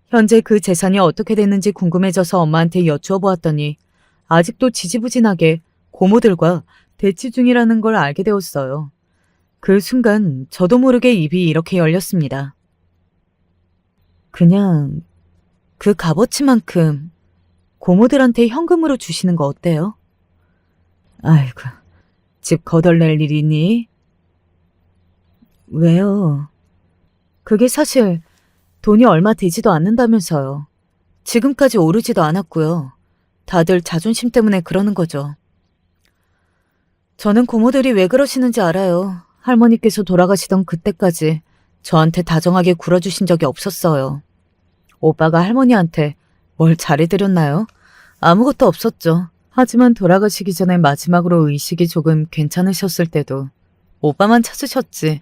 현재 그 재산이 어떻게 됐는지 궁금해져서 엄마한테 여쭈어 보았더니 아직도 지지부진하게 고모들과 대치 중이라는 걸 알게 되었어요. 그 순간 저도 모르게 입이 이렇게 열렸습니다. 그냥 그 값어치만큼 고모들한테 현금으로 주시는 거 어때요? 아이고, 집 거덜낼 일이니? 왜요? 그게 사실 돈이 얼마 되지도 않는다면서요. 지금까지 오르지도 않았고요. 다들 자존심 때문에 그러는 거죠. 저는 고모들이 왜 그러시는지 알아요. 할머니께서 돌아가시던 그때까지 저한테 다정하게 굴어주신 적이 없었어요. 오빠가 할머니한테 뭘 잘해드렸나요? 아무것도 없었죠. 하지만 돌아가시기 전에 마지막으로 의식이 조금 괜찮으셨을 때도 오빠만 찾으셨지.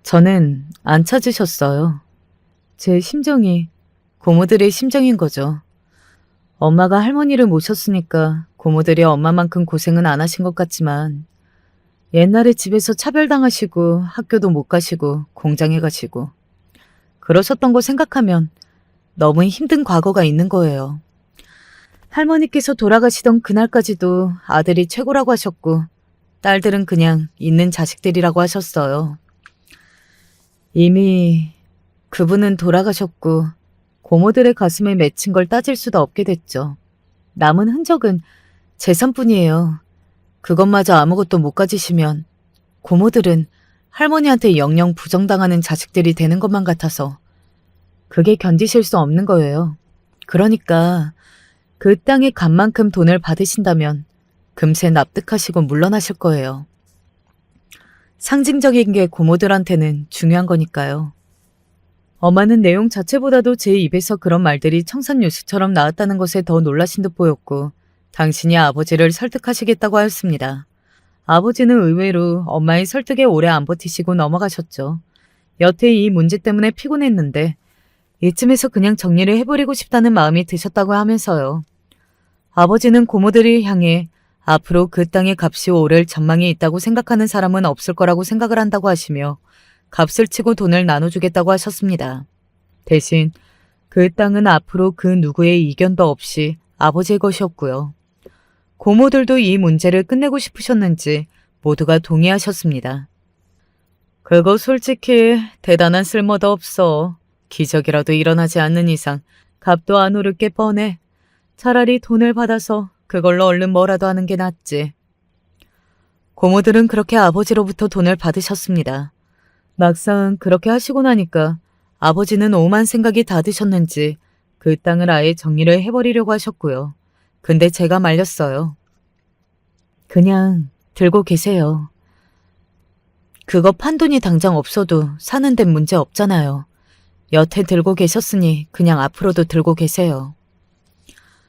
저는 안 찾으셨어요. 제 심정이 고모들의 심정인 거죠. 엄마가 할머니를 모셨으니까 고모들이 엄마만큼 고생은 안 하신 것 같지만 옛날에 집에서 차별당하시고 학교도 못 가시고 공장에 가시고 그러셨던 거 생각하면 너무 힘든 과거가 있는 거예요. 할머니께서 돌아가시던 그날까지도 아들이 최고라고 하셨고 딸들은 그냥 있는 자식들이라고 하셨어요. 이미 그분은 돌아가셨고 고모들의 가슴에 맺힌 걸 따질 수도 없게 됐죠. 남은 흔적은 재산뿐이에요. 그것마저 아무것도 못 가지시면 고모들은 할머니한테 영영 부정당하는 자식들이 되는 것만 같아서 그게 견디실 수 없는 거예요. 그러니까 그 땅의 값만큼 돈을 받으신다면 금세 납득하시고 물러나실 거예요. 상징적인 게 고모들한테는 중요한 거니까요. 엄마는 내용 자체보다도 제 입에서 그런 말들이 청산유수처럼 나왔다는 것에 더 놀라신 듯 보였고 당신이 아버지를 설득하시겠다고 하였습니다. 아버지는 의외로 엄마의 설득에 오래 안 버티시고 넘어가셨죠. 여태 이 문제 때문에 피곤했는데 이쯤에서 그냥 정리를 해버리고 싶다는 마음이 드셨다고 하면서요. 아버지는 고모들을 향해 앞으로 그 땅의 값이 오를 전망이 있다고 생각하는 사람은 없을 거라고 생각을 한다고 하시며 값을 치고 돈을 나눠주겠다고 하셨습니다. 대신 그 땅은 앞으로 그 누구의 이견도 없이 아버지의 것이었고요. 고모들도 이 문제를 끝내고 싶으셨는지 모두가 동의하셨습니다. 그거 솔직히 대단한 쓸모도 없어. 기적이라도 일어나지 않는 이상 값도 안 오를 게 뻔해. 차라리 돈을 받아서 그걸로 얼른 뭐라도 하는 게 낫지. 고모들은 그렇게 아버지로부터 돈을 받으셨습니다. 막상 그렇게 하시고 나니까 아버지는 오만 생각이 다 드셨는지 그 땅을 아예 정리를 해버리려고 하셨고요. 근데 제가 말렸어요. 그냥 들고 계세요. 그거 판돈이 당장 없어도 사는 데는 문제 없잖아요. 여태 들고 계셨으니 그냥 앞으로도 들고 계세요.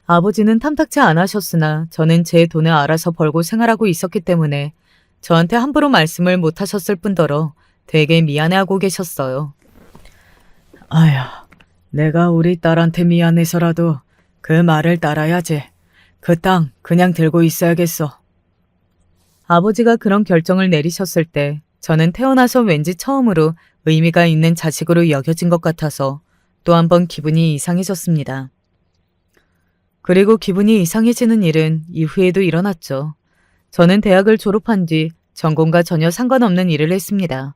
아버지는 탐탁치 않으셨으나 저는 제 돈을 알아서 벌고 생활하고 있었기 때문에 저한테 함부로 말씀을 못 하셨을 뿐더러 되게 미안해하고 계셨어요. 아야, 내가 우리 딸한테 미안해서라도 그 말을 따라야지. 그 땅 그냥 들고 있어야겠어. 아버지가 그런 결정을 내리셨을 때 저는 태어나서 왠지 처음으로 의미가 있는 자식으로 여겨진 것 같아서 또 한 번 기분이 이상해졌습니다. 그리고 기분이 이상해지는 일은 이후에도 일어났죠. 저는 대학을 졸업한 뒤 전공과 전혀 상관없는 일을 했습니다.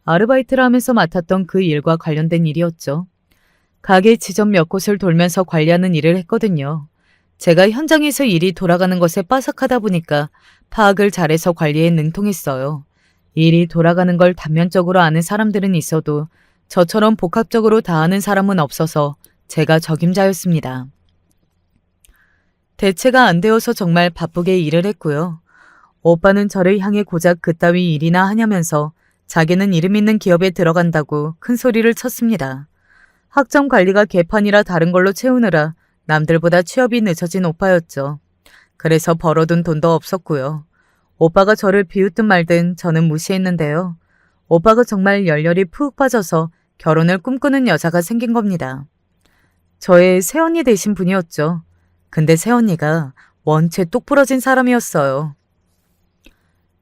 아르바이트를 하면서 맡았던 그 일과 관련된 일이었죠. 가게 지점 몇 곳을 돌면서 관리하는 일을 했거든요. 제가 현장에서 일이 돌아가는 것에 빠삭하다 보니까 파악을 잘해서 관리에 능통했어요. 일이 돌아가는 걸 단면적으로 아는 사람들은 있어도 저처럼 복합적으로 다 아는 사람은 없어서 제가 적임자였습니다. 대체가 안 되어서 정말 바쁘게 일을 했고요. 오빠는 저를 향해 고작 그따위 일이나 하냐면서 자기는 이름 있는 기업에 들어간다고 큰 소리를 쳤습니다. 학점 관리가 개판이라 다른 걸로 채우느라 남들보다 취업이 늦어진 오빠였죠. 그래서 벌어둔 돈도 없었고요. 오빠가 저를 비웃든 말든 저는 무시했는데요. 오빠가 정말 열렬히 푹 빠져서 결혼을 꿈꾸는 여자가 생긴 겁니다. 저의 새언니 되신 분이었죠. 근데 새언니가 원체 똑부러진 사람이었어요.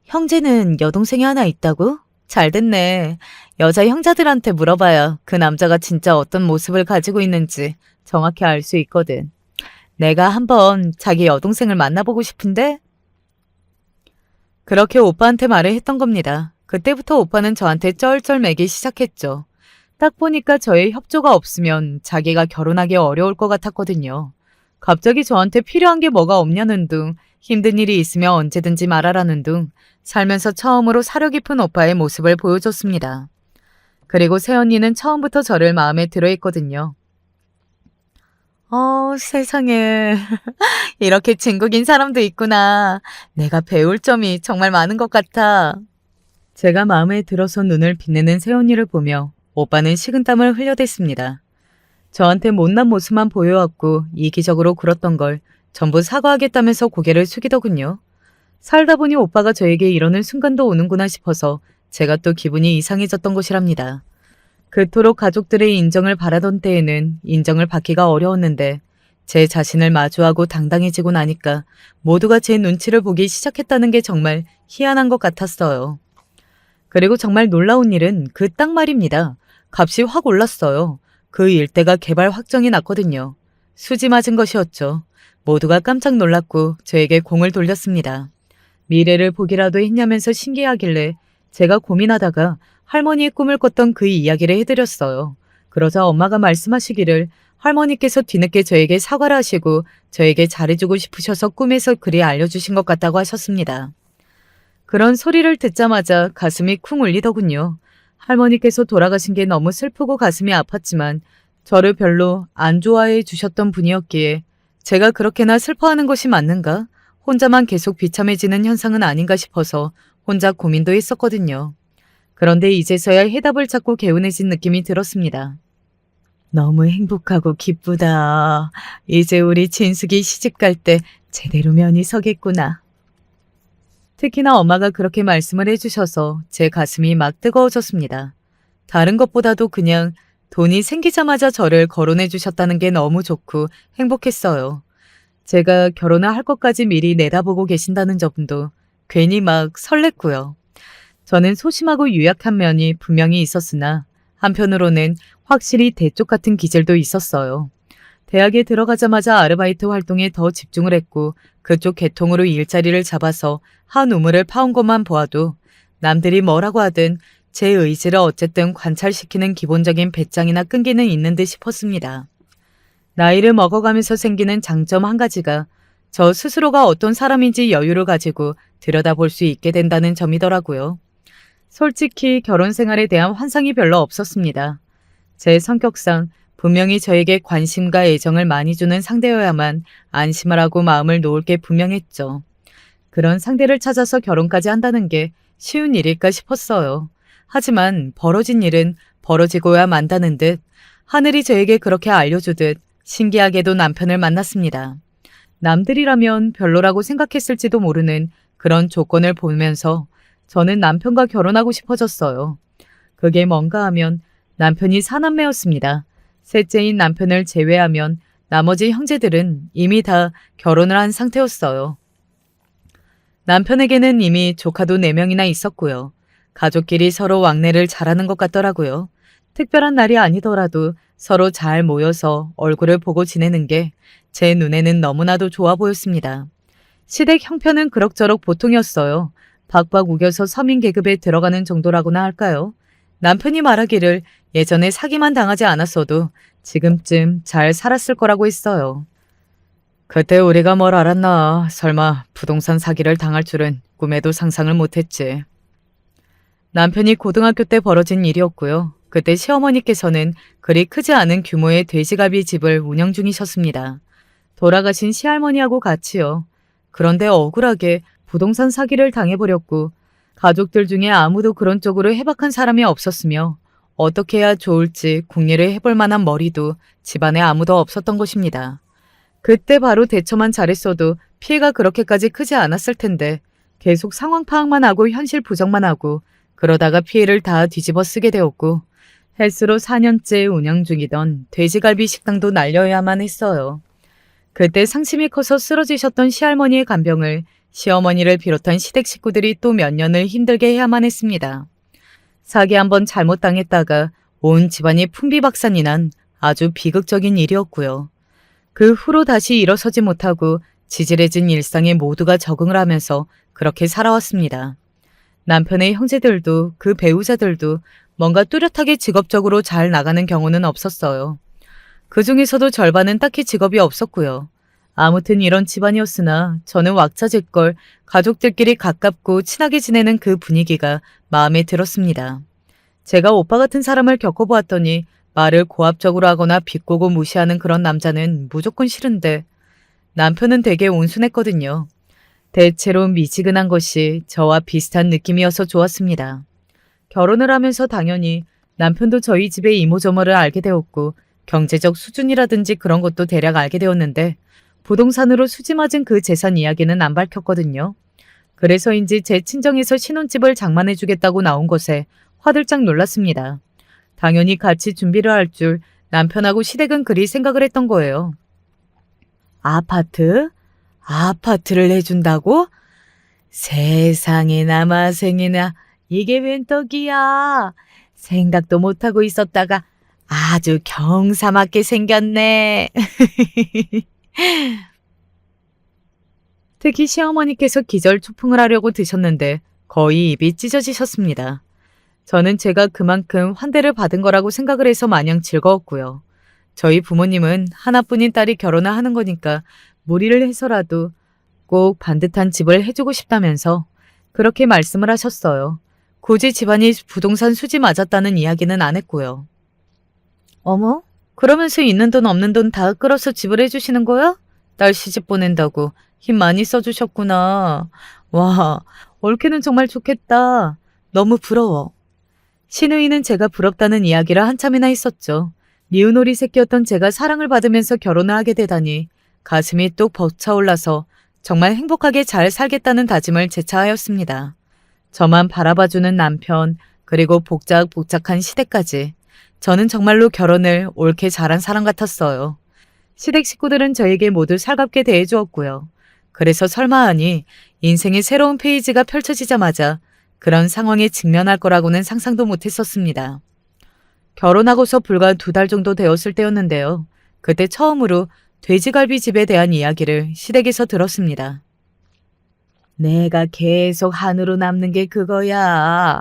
형제는 여동생이 하나 있다고? 잘 됐네. 여자 형제들한테 물어봐야 그 남자가 진짜 어떤 모습을 가지고 있는지 정확히 알 수 있거든. 내가 한번 자기 여동생을 만나보고 싶은데? 그렇게 오빠한테 말을 했던 겁니다. 그때부터 오빠는 저한테 쩔쩔매기 시작했죠. 딱 보니까 저의 협조가 없으면 자기가 결혼하기 어려울 것 같았거든요. 갑자기 저한테 필요한 게 뭐가 없냐는 둥, 힘든 일이 있으면 언제든지 말하라는 둥, 살면서 처음으로 사려 깊은 오빠의 모습을 보여줬습니다. 그리고 새언니는 처음부터 저를 마음에 들어 했거든요. 세상에. 이렇게 진국인 사람도 있구나. 내가 배울 점이 정말 많은 것 같아. 제가 마음에 들어서 눈을 빛내는 새언니를 보며 오빠는 식은땀을 흘려댔습니다. 저한테 못난 모습만 보여왔고 이기적으로 굴었던 걸 전부 사과하겠다면서 고개를 숙이더군요. 살다 보니 오빠가 저에게 이러는 순간도 오는구나 싶어서 제가 또 기분이 이상해졌던 것이랍니다. 그토록 가족들의 인정을 바라던 때에는 인정을 받기가 어려웠는데 제 자신을 마주하고 당당해지고 나니까 모두가 제 눈치를 보기 시작했다는 게 정말 희한한 것 같았어요. 그리고 정말 놀라운 일은 그 땅 말입니다. 값이 확 올랐어요. 그 일대가 개발 확정이 났거든요. 수지 맞은 것이었죠. 모두가 깜짝 놀랐고 저에게 공을 돌렸습니다. 미래를 보기라도 했냐면서 신기하길래 제가 고민하다가 할머니의 꿈을 꿨던 그 이야기를 해드렸어요. 그러자 엄마가 말씀하시기를 할머니께서 뒤늦게 저에게 사과를 하시고 저에게 잘해주고 싶으셔서 꿈에서 그리 알려주신 것 같다고 하셨습니다. 그런 소리를 듣자마자 가슴이 쿵 울리더군요. 할머니께서 돌아가신 게 너무 슬프고 가슴이 아팠지만 저를 별로 안 좋아해 주셨던 분이었기에 제가 그렇게나 슬퍼하는 것이 맞는가? 혼자만 계속 비참해지는 현상은 아닌가 싶어서 혼자 고민도 했었거든요. 그런데 이제서야 해답을 찾고 개운해진 느낌이 들었습니다. 너무 행복하고 기쁘다. 이제 우리 진숙이 시집갈 때 제대로 면이 서겠구나. 특히나 엄마가 그렇게 말씀을 해주셔서 제 가슴이 막 뜨거워졌습니다. 다른 것보다도 그냥 돈이 생기자마자 저를 거론해 주셨다는 게 너무 좋고 행복했어요. 제가 결혼을 할 것까지 미리 내다보고 계신다는 점도 괜히 막 설렜고요. 저는 소심하고 유약한 면이 분명히 있었으나 한편으로는 확실히 대쪽 같은 기질도 있었어요. 대학에 들어가자마자 아르바이트 활동에 더 집중을 했고 그쪽 계통으로 일자리를 잡아서 한 우물을 파온 것만 보아도 남들이 뭐라고 하든 제 의지를 어쨌든 관찰시키는 기본적인 배짱이나 끈기는 있는 듯 싶었습니다. 나이를 먹어가면서 생기는 장점 한 가지가 저 스스로가 어떤 사람인지 여유를 가지고 들여다볼 수 있게 된다는 점이더라고요. 솔직히 결혼 생활에 대한 환상이 별로 없었습니다. 제 성격상 분명히 저에게 관심과 애정을 많이 주는 상대여야만 안심을 하고 마음을 놓을 게 분명했죠. 그런 상대를 찾아서 결혼까지 한다는 게 쉬운 일일까 싶었어요. 하지만 벌어진 일은 벌어지고야 만다는 듯 하늘이 저에게 그렇게 알려주듯 신기하게도 남편을 만났습니다. 남들이라면 별로라고 생각했을지도 모르는 그런 조건을 보면서 저는 남편과 결혼하고 싶어졌어요. 그게 뭔가 하면 남편이 사남매였습니다. 셋째인 남편을 제외하면 나머지 형제들은 이미 다 결혼을 한 상태였어요. 남편에게는 이미 조카도 4명이나 있었고요. 가족끼리 서로 왕래를 잘하는 것 같더라고요. 특별한 날이 아니더라도 서로 잘 모여서 얼굴을 보고 지내는 게 제 눈에는 너무나도 좋아 보였습니다. 시댁 형편은 그럭저럭 보통이었어요. 박박 우겨서 서민 계급에 들어가는 정도라고나 할까요? 남편이 말하기를 예전에 사기만 당하지 않았어도 지금쯤 잘 살았을 거라고 했어요. 그때 우리가 뭘 알았나. 설마 부동산 사기를 당할 줄은 꿈에도 상상을 못했지. 남편이 고등학교 때 벌어진 일이었고요. 그때 시어머니께서는 그리 크지 않은 규모의 돼지갈비 집을 운영 중이셨습니다. 돌아가신 시할머니하고 같이요. 그런데 억울하게 부동산 사기를 당해버렸고 가족들 중에 아무도 그런 쪽으로 해박한 사람이 없었으며 어떻게 해야 좋을지 궁리를 해볼 만한 머리도 집안에 아무도 없었던 것입니다. 그때 바로 대처만 잘했어도 피해가 그렇게까지 크지 않았을 텐데 계속 상황 파악만 하고 현실 부정만 하고 그러다가 피해를 다 뒤집어 쓰게 되었고 헬스로 4년째 운영 중이던 돼지갈비 식당도 날려야만 했어요. 그때 상심이 커서 쓰러지셨던 시할머니의 간병을 시어머니를 비롯한 시댁 식구들이 또 몇 년을 힘들게 해야만 했습니다. 사기 한번 잘못당했다가 온 집안이 풍비박산이 난 아주 비극적인 일이었고요. 그 후로 다시 일어서지 못하고 지질해진 일상에 모두가 적응을 하면서 그렇게 살아왔습니다. 남편의 형제들도 그 배우자들도 뭔가 뚜렷하게 직업적으로 잘 나가는 경우는 없었어요. 그 중에서도 절반은 딱히 직업이 없었고요. 아무튼 이런 집안이었으나 저는 왁자지껄 가족들끼리 가깝고 친하게 지내는 그 분위기가 마음에 들었습니다. 제가 오빠 같은 사람을 겪어보았더니 말을 고압적으로 하거나 비꼬고 무시하는 그런 남자는 무조건 싫은데 남편은 되게 온순했거든요. 대체로 미지근한 것이 저와 비슷한 느낌이어서 좋았습니다. 결혼을 하면서 당연히 남편도 저희 집의 이모저모를 알게 되었고 경제적 수준이라든지 그런 것도 대략 알게 되었는데 부동산으로 수지 맞은 그 재산 이야기는 안 밝혔거든요. 그래서인지 제 친정에서 신혼집을 장만해 주겠다고 나온 것에 화들짝 놀랐습니다. 당연히 같이 준비를 할 줄 남편하고 시댁은 그리 생각을 했던 거예요. 아파트? 아파트를 해준다고? 세상에나 마생이나 이게 웬 떡이야. 생각도 못하고 있었다가 아주 경사맞게 생겼네. 특히 시어머니께서 기절 초풍을 하려고 드셨는데 거의 입이 찢어지셨습니다. 저는 제가 그만큼 환대를 받은 거라고 생각을 해서 마냥 즐거웠고요. 저희 부모님은 하나뿐인 딸이 결혼을 하는 거니까 무리를 해서라도 꼭 반듯한 집을 해주고 싶다면서 그렇게 말씀을 하셨어요. 굳이 집안이 부동산 수지 맞았다는 이야기는 안 했고요. 어머? 그러면서 있는 돈 없는 돈 다 끌어서 집을 해주시는 거야? 딸 시집 보낸다고 힘 많이 써주셨구나. 와, 올케는 정말 좋겠다. 너무 부러워. 시누이는 제가 부럽다는 이야기를 한참이나 했었죠. 미운 오리 새끼였던 제가 사랑을 받으면서 결혼을 하게 되다니 가슴이 뚝 벅차올라서 정말 행복하게 잘 살겠다는 다짐을 재차하였습니다. 저만 바라봐주는 남편, 그리고 복작복작한 시댁까지. 저는 정말로 결혼을 옳게 잘한 사람 같았어요. 시댁 식구들은 저에게 모두 살갑게 대해주었고요. 그래서 설마 하니 인생의 새로운 페이지가 펼쳐지자마자 그런 상황에 직면할 거라고는 상상도 못했었습니다. 결혼하고서 불과 2달 정도 되었을 때였는데요. 그때 처음으로 돼지갈비집에 대한 이야기를 시댁에서 들었습니다. 내가 계속 한으로 남는 게 그거야.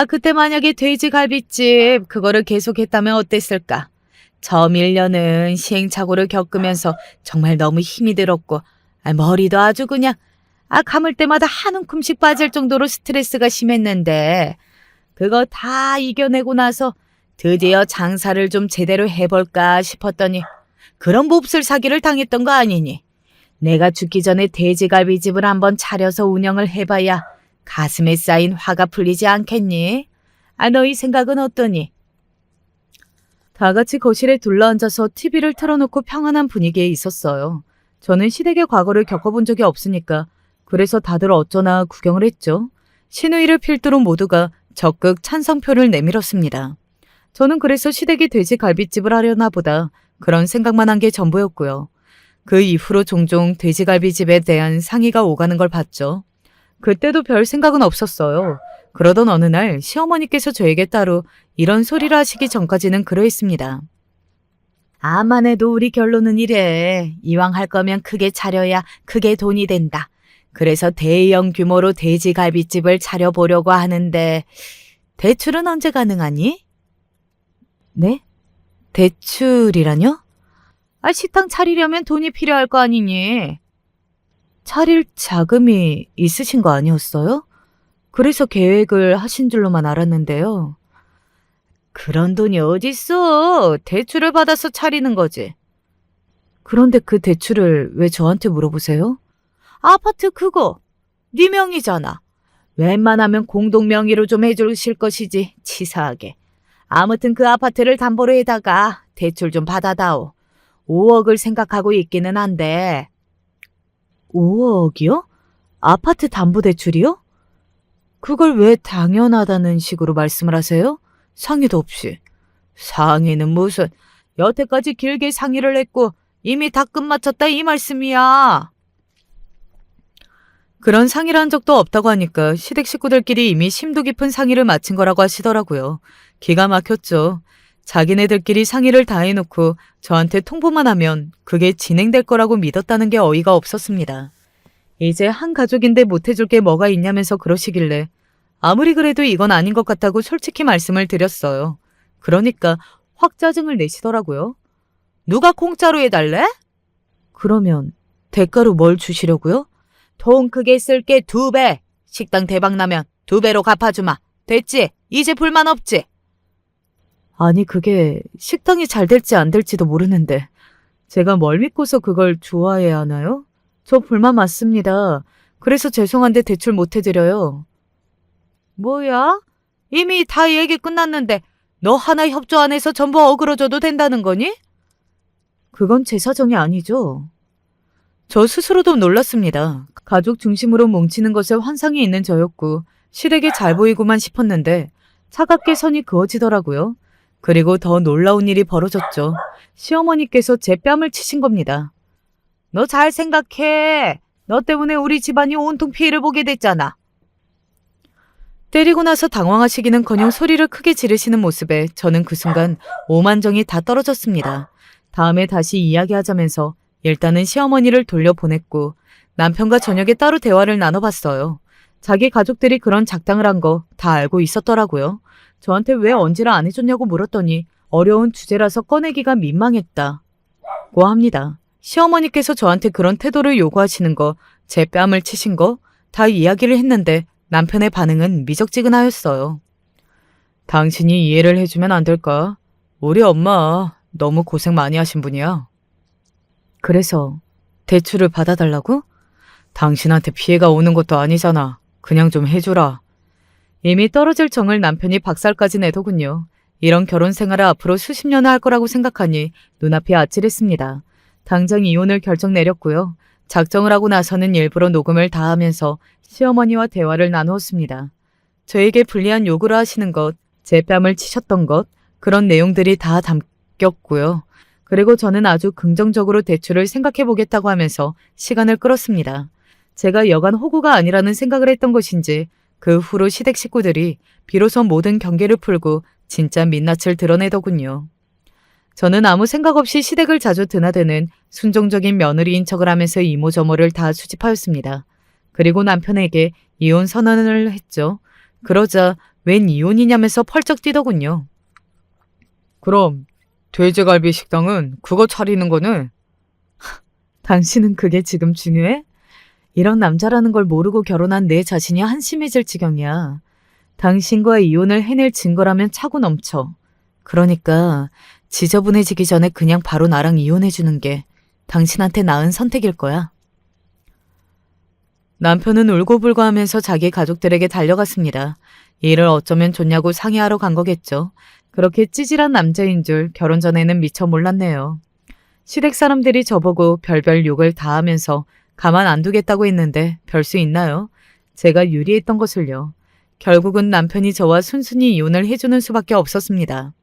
그때 만약에 돼지갈비집 그거를 계속했다면 어땠을까? 처음 1년은 시행착오를 겪으면서 정말 너무 힘이 들었고 머리도 아주 그냥 감을 때마다 한 움큼씩 빠질 정도로 스트레스가 심했는데 그거 다 이겨내고 나서 드디어 장사를 좀 제대로 해볼까 싶었더니 그런 몹쓸 사기를 당했던 거 아니니? 내가 죽기 전에 돼지갈비집을 한번 차려서 운영을 해봐야 가슴에 쌓인 화가 풀리지 않겠니? 너희 생각은 어떠니? 다 같이 거실에 둘러앉아서 TV를 틀어놓고 평안한 분위기에 있었어요. 저는 시댁의 과거를 겪어본 적이 없으니까 그래서 다들 어쩌나 구경을 했죠. 시누이를 필두로 모두가 적극 찬성표를 내밀었습니다. 저는 그래서 시댁이 돼지갈비집을 하려나 보다 그런 생각만 한 게 전부였고요. 그 이후로 종종 돼지갈비집에 대한 상의가 오가는 걸 봤죠. 그때도 별 생각은 없었어요. 그러던 어느 날 시어머니께서 저에게 따로 이런 소리를 하시기 전까지는 그러했습니다. 아만 해도 우리 결론은 이래. 이왕 할 거면 크게 차려야 크게 돈이 된다. 그래서 대형 규모로 돼지갈비집을 차려보려고 하는데 대출은 언제 가능하니? 네? 대출이라뇨? 식당 차리려면 돈이 필요할 거 아니니? 차릴 자금이 있으신 거 아니었어요? 그래서 계획을 하신 줄로만 알았는데요. 그런 돈이 어딨어? 대출을 받아서 차리는 거지. 그런데 그 대출을 왜 저한테 물어보세요? 아파트 그거 네 명이잖아. 웬만하면 공동 명의로 좀 해주실 것이지 치사하게. 아무튼 그 아파트를 담보로 해다가 대출 좀 받아다오. 5억을 생각하고 있기는 한데. 5억이요? 아파트 담보대출이요? 그걸 왜 당연하다는 식으로 말씀을 하세요? 상의도 없이. 상의는 무슨, 여태까지 길게 상의를 했고 이미 다 끝마쳤다 이 말씀이야. 그런 상의를 한 적도 없다고 하니까 시댁 식구들끼리 이미 심도 깊은 상의를 마친 거라고 하시더라고요. 기가 막혔죠. 자기네들끼리 상의를 다 해놓고 저한테 통보만 하면 그게 진행될 거라고 믿었다는 게 어이가 없었습니다. 이제 한 가족인데 못해줄 게 뭐가 있냐면서 그러시길래 아무리 그래도 이건 아닌 것 같다고 솔직히 말씀을 드렸어요. 그러니까 확 짜증을 내시더라고요. 누가 공짜로 해달래? 그러면 대가로 뭘 주시려고요? 돈 크게 쓸게 2배. 식당 대박 나면 2배로 갚아주마. 됐지? 이제 불만 없지? 아니 그게 식당이 잘 될지 안 될지도 모르는데 제가 뭘 믿고서 그걸 좋아해야 하나요? 저 불만 많습니다. 그래서 죄송한데 대출 못 해드려요. 뭐야? 이미 다 얘기 끝났는데 너 하나 협조 안 해서 전부 어그러져도 된다는 거니? 그건 제 사정이 아니죠. 저 스스로도 놀랐습니다. 가족 중심으로 뭉치는 것에 환상이 있는 저였고 시댁이 잘 보이고만 싶었는데 차갑게 선이 그어지더라고요. 그리고 더 놀라운 일이 벌어졌죠. 시어머니께서 제 뺨을 치신 겁니다. 너 잘 생각해. 너 때문에 우리 집안이 온통 피해를 보게 됐잖아. 때리고 나서 당황하시기는커녕 소리를 크게 지르시는 모습에 저는 그 순간 오만정이 다 떨어졌습니다. 다음에 다시 이야기하자면서 일단은 시어머니를 돌려보냈고 남편과 저녁에 따로 대화를 나눠봤어요. 자기 가족들이 그런 작당을 한 거 다 알고 있었더라고요. 저한테 왜 언지를 안 해줬냐고 물었더니 어려운 주제라서 꺼내기가 민망했다고 합니다. 시어머니께서 저한테 그런 태도를 요구하시는 거, 제 뺨을 치신 거 다 이야기를 했는데 남편의 반응은 미적지근하였어요. 당신이 이해를 해주면 안 될까? 우리 엄마 너무 고생 많이 하신 분이야. 그래서 대출을 받아달라고? 당신한테 피해가 오는 것도 아니잖아. 그냥 좀 해주라. 이미 떨어질 정을 남편이 박살까지 내더군요. 이런 결혼 생활을 앞으로 수십 년을 할 거라고 생각하니 눈앞이 아찔했습니다. 당장 이혼을 결정 내렸고요. 작정을 하고 나서는 일부러 녹음을 다 하면서 시어머니와 대화를 나누었습니다. 저에게 불리한 요구를 하시는 것, 제 뺨을 치셨던 것, 그런 내용들이 다 담겼고요. 그리고 저는 아주 긍정적으로 대출을 생각해보겠다고 하면서 시간을 끌었습니다. 제가 여간 호구가 아니라는 생각을 했던 것인지 그 후로 시댁 식구들이 비로소 모든 경계를 풀고 진짜 민낯을 드러내더군요. 저는 아무 생각 없이 시댁을 자주 드나드는 순종적인 며느리인 척을 하면서 이모저모를 다 수집하였습니다. 그리고 남편에게 이혼 선언을 했죠. 그러자 웬 이혼이냐면서 펄쩍 뛰더군요. 그럼 돼지갈비 식당은 그거 차리는 거는? 당신은 그게 지금 중요해? 이런 남자라는 걸 모르고 결혼한 내 자신이 한심해질 지경이야. 당신과 이혼을 해낼 증거라면 차고 넘쳐. 그러니까 지저분해지기 전에 그냥 바로 나랑 이혼해주는 게 당신한테 나은 선택일 거야. 남편은 울고불고 하면서 자기 가족들에게 달려갔습니다. 일을 어쩌면 좋냐고 상의하러 간 거겠죠. 그렇게 찌질한 남자인 줄 결혼 전에는 미처 몰랐네요. 시댁 사람들이 저보고 별별 욕을 다 하면서 가만 안 두겠다고 했는데 별 수 있나요? 제가 유리했던 것을요. 결국은 남편이 저와 순순히 이혼을 해주는 수밖에 없었습니다.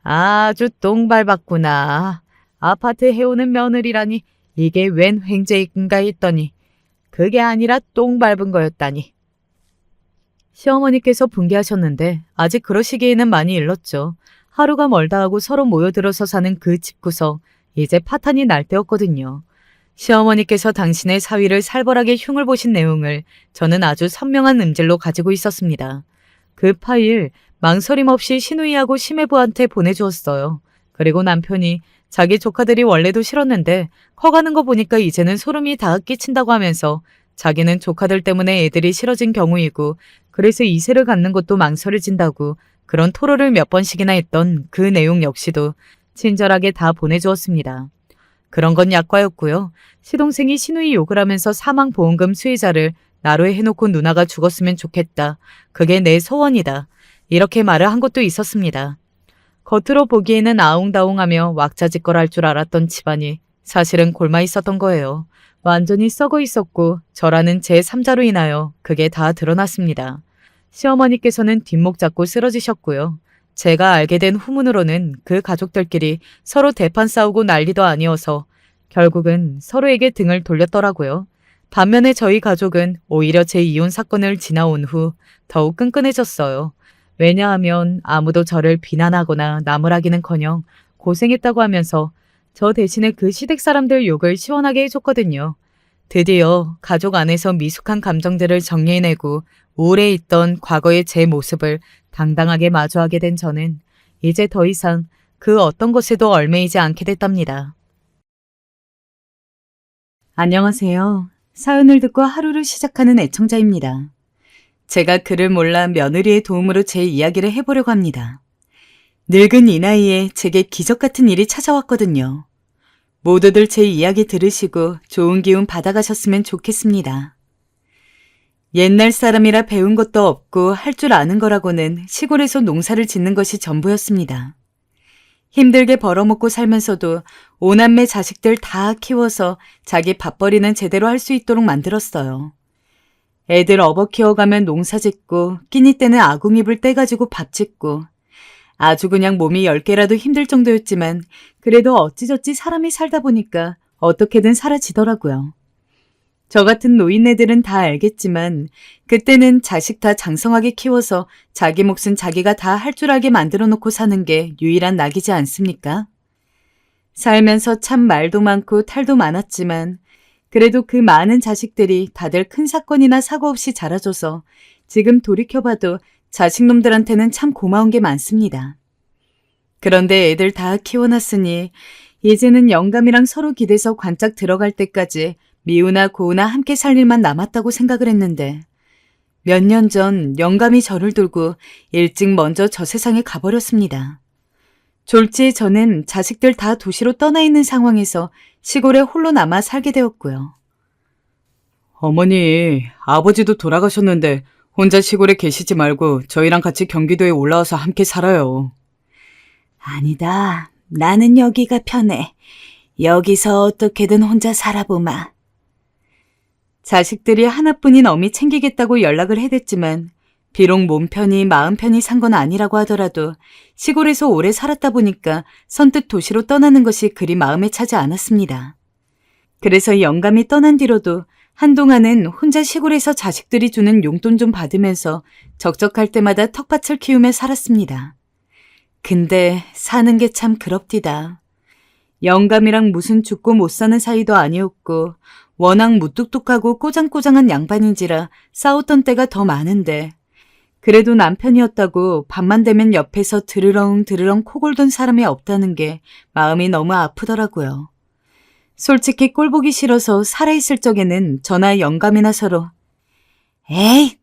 아주 똥 밟았구나. 아파트 해오는 며느리라니 이게 웬 횡재인가 했더니 그게 아니라 똥 밟은 거였다니. 시어머니께서 분개하셨는데 아직 그러시기에는 많이 일렀죠. 하루가 멀다 하고 서로 모여들어서 사는 그 집구석 이제 파탄이 날 때였거든요. 시어머니께서 당신의 사위를 살벌하게 흉을 보신 내용을 저는 아주 선명한 음질로 가지고 있었습니다. 그 파일 망설임 없이 시누이하고 시매부한테 보내주었어요. 그리고 남편이 자기 조카들이 원래도 싫었는데 커가는 거 보니까 이제는 소름이 다 끼친다고 하면서 자기는 조카들 때문에 애들이 싫어진 경우이고 그래서 이세를 갖는 것도 망설여진다고 그런 토로를 몇 번씩이나 했던 그 내용 역시도 친절하게 다 보내주었습니다. 그런 건 약과였고요. 시동생이 시누이 욕을 하면서 사망보험금 수혜자를 나로에 해놓고 누나가 죽었으면 좋겠다. 그게 내 소원이다. 이렇게 말을 한 것도 있었습니다. 겉으로 보기에는 아웅다웅하며 왁자지껄할 줄 알았던 집안이 사실은 골마 있었던 거예요. 완전히 썩어 있었고 저라는 제3자로 인하여 그게 다 드러났습니다. 시어머니께서는 뒷목 잡고 쓰러지셨고요. 제가 알게 된 후문으로는 그 가족들끼리 서로 대판 싸우고 난리도 아니어서 결국은 서로에게 등을 돌렸더라고요. 반면에 저희 가족은 오히려 제 이혼 사건을 지나온 후 더욱 끈끈해졌어요. 왜냐하면 아무도 저를 비난하거나 나무라기는커녕 고생했다고 하면서 저 대신에 그 시댁 사람들 욕을 시원하게 해줬거든요. 드디어 가족 안에서 미숙한 감정들을 정리해내고 우울해 있던 과거의 제 모습을 당당하게 마주하게 된 저는 이제 더 이상 그 어떤 것에도 얽매이지 않게 됐답니다. 안녕하세요. 사연을 듣고 하루를 시작하는 애청자입니다. 제가 그를 몰라 며느리의 도움으로 제 이야기를 해보려고 합니다. 늙은 이 나이에 제게 기적 같은 일이 찾아왔거든요. 모두들 제 이야기 들으시고 좋은 기운 받아가셨으면 좋겠습니다. 옛날 사람이라 배운 것도 없고 할 줄 아는 거라고는 시골에서 농사를 짓는 것이 전부였습니다. 힘들게 벌어먹고 살면서도 오남매 자식들 다 키워서 자기 밥벌이는 제대로 할 수 있도록 만들었어요. 애들 업어 키워가면 농사 짓고 끼니 때는 아궁이불 떼가지고 밥 짓고 아주 그냥 몸이 10개라도 힘들 정도였지만 그래도 어찌저찌 사람이 살다 보니까 어떻게든 사라지더라고요. 저 같은 노인네들은 다 알겠지만 그때는 자식 다 장성하게 키워서 자기 몫은 자기가 다 할 줄 알게 만들어 놓고 사는 게 유일한 낙이지 않습니까? 살면서 참 말도 많고 탈도 많았지만 그래도 그 많은 자식들이 다들 큰 사건이나 사고 없이 자라줘서 지금 돌이켜봐도 자식놈들한테는 참 고마운 게 많습니다. 그런데 애들 다 키워놨으니 이제는 영감이랑 서로 기대서 관짝 들어갈 때까지 미우나 고우나 함께 살 일만 남았다고 생각을 했는데 몇 년 전 영감이 저를 두고 일찍 먼저 저 세상에 가버렸습니다. 졸지에 저는 자식들 다 도시로 떠나 있는 상황에서 시골에 홀로 남아 살게 되었고요. 어머니, 아버지도 돌아가셨는데 혼자 시골에 계시지 말고 저희랑 같이 경기도에 올라와서 함께 살아요. 아니다. 나는 여기가 편해. 여기서 어떻게든 혼자 살아보마. 자식들이 하나뿐인 어미 챙기겠다고 연락을 해댔지만 비록 몸 편히 마음 편히 산 건 아니라고 하더라도 시골에서 오래 살았다 보니까 선뜻 도시로 떠나는 것이 그리 마음에 차지 않았습니다. 그래서 영감이 떠난 뒤로도 한동안은 혼자 시골에서 자식들이 주는 용돈 좀 받으면서 적적할 때마다 텃밭을 키우며 살았습니다. 근데 사는 게 참 그럽디다. 영감이랑 무슨 죽고 못 사는 사이도 아니었고 워낙 무뚝뚝하고 꼬장꼬장한 양반인지라 싸웠던 때가 더 많은데 그래도 남편이었다고 밤만 되면 옆에서 드르렁 드르렁 코 골던 사람이 없다는 게 마음이 너무 아프더라고요. 솔직히 꼴 보기 싫어서 살아있을 적에는 저나 영감이나 서로 에이,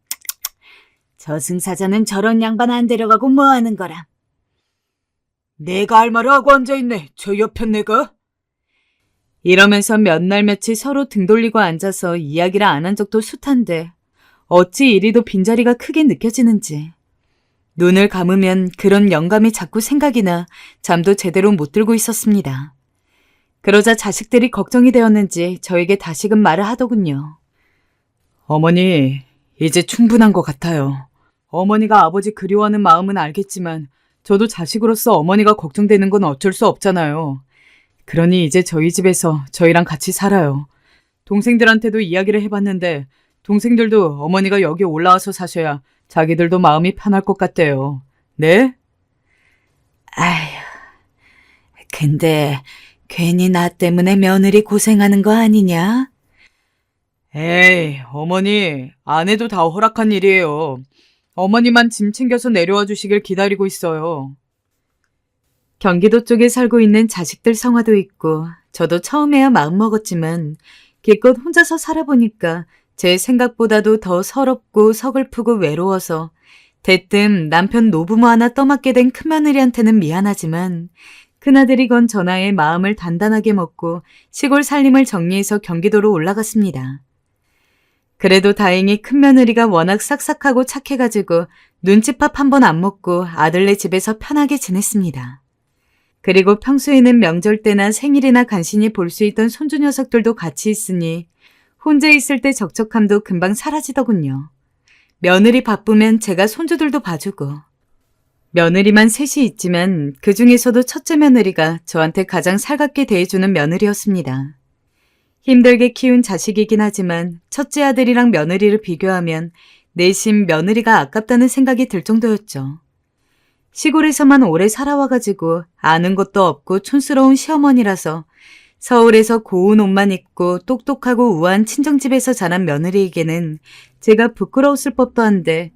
저승사자는 저런 양반 안 데려가고 뭐하는 거라. 내가 할 말을 하고 앉아있네, 저 옆엔 내가. 이러면서 몇 날 며칠 서로 등 돌리고 앉아서 이야기를 안 한 적도 숱한데 어찌 이리도 빈자리가 크게 느껴지는지. 눈을 감으면 그런 영감이 자꾸 생각이 나 잠도 제대로 못 들고 있었습니다. 그러자 자식들이 걱정이 되었는지 저에게 다시금 말을 하더군요. 어머니, 이제 충분한 것 같아요. 어머니가 아버지 그리워하는 마음은 알겠지만 저도 자식으로서 어머니가 걱정되는 건 어쩔 수 없잖아요. 그러니 이제 저희 집에서 저희랑 같이 살아요. 동생들한테도 이야기를 해봤는데 동생들도 어머니가 여기 올라와서 사셔야 자기들도 마음이 편할 것 같대요. 네? 아휴, 근데 괜히 나 때문에 며느리 고생하는 거 아니냐? 에이, 어머니, 아내도 다 허락한 일이에요. 어머니만 짐 챙겨서 내려와 주시길 기다리고 있어요. 경기도 쪽에 살고 있는 자식들 성화도 있고 저도 처음에야 마음먹었지만 기껏 혼자서 살아보니까 제 생각보다도 더 서럽고 서글프고 외로워서 대뜸 남편 노부모 하나 떠맡게 된 큰며느리한테는 미안하지만 큰아들이건 전하의 마음을 단단하게 먹고 시골 살림을 정리해서 경기도로 올라갔습니다. 그래도 다행히 큰며느리가 워낙 싹싹하고 착해가지고 눈칫밥 한 번 안 먹고 아들네 집에서 편하게 지냈습니다. 그리고 평소에는 명절 때나 생일이나 간신히 볼 수 있던 손주 녀석들도 같이 있으니 혼자 있을 때 적적함도 금방 사라지더군요. 며느리 바쁘면 제가 손주들도 봐주고. 며느리만 셋이 있지만 그 중에서도 첫째 며느리가 저한테 가장 살갑게 대해주는 며느리였습니다. 힘들게 키운 자식이긴 하지만 첫째 아들이랑 며느리를 비교하면 내심 며느리가 아깝다는 생각이 들 정도였죠. 시골에서만 오래 살아와가지고 아는 것도 없고 촌스러운 시어머니라서 서울에서 고운 옷만 입고 똑똑하고 우아한 친정집에서 자란 며느리에게는 제가 부끄러웠을 법도 한데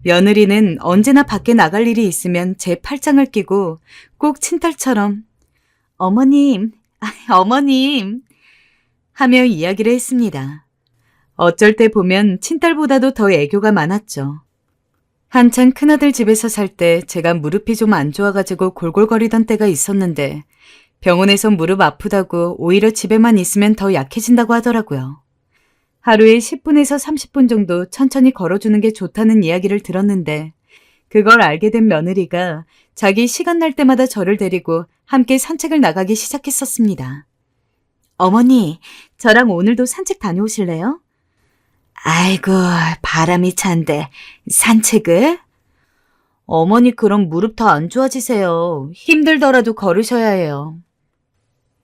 며느리는 언제나 밖에 나갈 일이 있으면 제 팔짱을 끼고 꼭 친딸처럼 어머님, 어머님 하며 이야기를 했습니다. 어쩔 때 보면 친딸보다도 더 애교가 많았죠. 한창 큰아들 집에서 살 때 제가 무릎이 좀 안 좋아가지고 골골거리던 때가 있었는데 병원에서 무릎 아프다고 오히려 집에만 있으면 더 약해진다고 하더라고요. 하루에 10분에서 30분 정도 천천히 걸어주는 게 좋다는 이야기를 들었는데 그걸 알게 된 며느리가 자기 시간 날 때마다 저를 데리고 함께 산책을 나가기 시작했었습니다. 어머니, 저랑 오늘도 산책 다녀오실래요? 아이고, 바람이 찬데 산책을? 어머니 그럼 무릎 더 안 좋아지세요. 힘들더라도 걸으셔야 해요.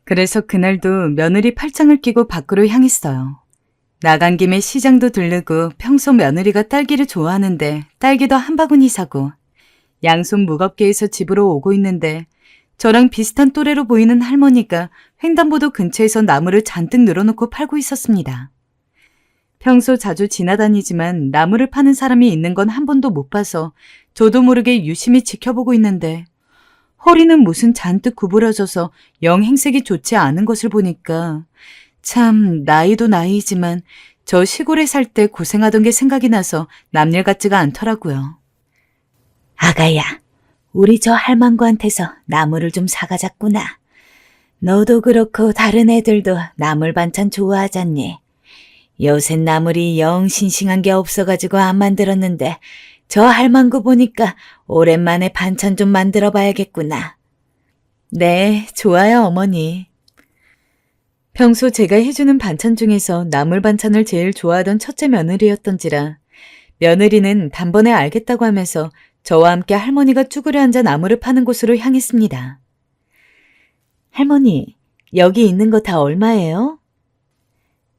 그래서 그날도 며느리 팔짱을 끼고 밖으로 향했어요. 나간 김에 시장도 들르고 평소 며느리가 딸기를 좋아하는데 딸기도 한 바구니 사고 양손 무겁게 해서 집으로 오고 있는데 저랑 비슷한 또래로 보이는 할머니가 횡단보도 근처에서 나무를 잔뜩 늘어놓고 팔고 있었습니다. 평소 자주 지나다니지만 나무를 파는 사람이 있는 건 한 번도 못 봐서 저도 모르게 유심히 지켜보고 있는데 허리는 무슨 잔뜩 구부러져서 영 행색이 좋지 않은 것을 보니까 참 나이도 나이지만 저 시골에 살 때 고생하던 게 생각이 나서 남일 같지가 않더라고요. 아가야, 우리 저 할망구한테서 나물을 좀 사가자꾸나. 너도 그렇고 다른 애들도 나물 반찬 좋아하잖니. 요샌 나물이 영 싱싱한 게 없어가지고 안 만들었는데 저 할망구 보니까 오랜만에 반찬 좀 만들어 봐야겠구나. 네, 좋아요, 어머니. 평소 제가 해주는 반찬 중에서 나물 반찬을 제일 좋아하던 첫째 며느리였던지라 며느리는 단번에 알겠다고 하면서 저와 함께 할머니가 쭈그려 앉아 나물을 파는 곳으로 향했습니다. 할머니, 여기 있는 거 다 얼마예요?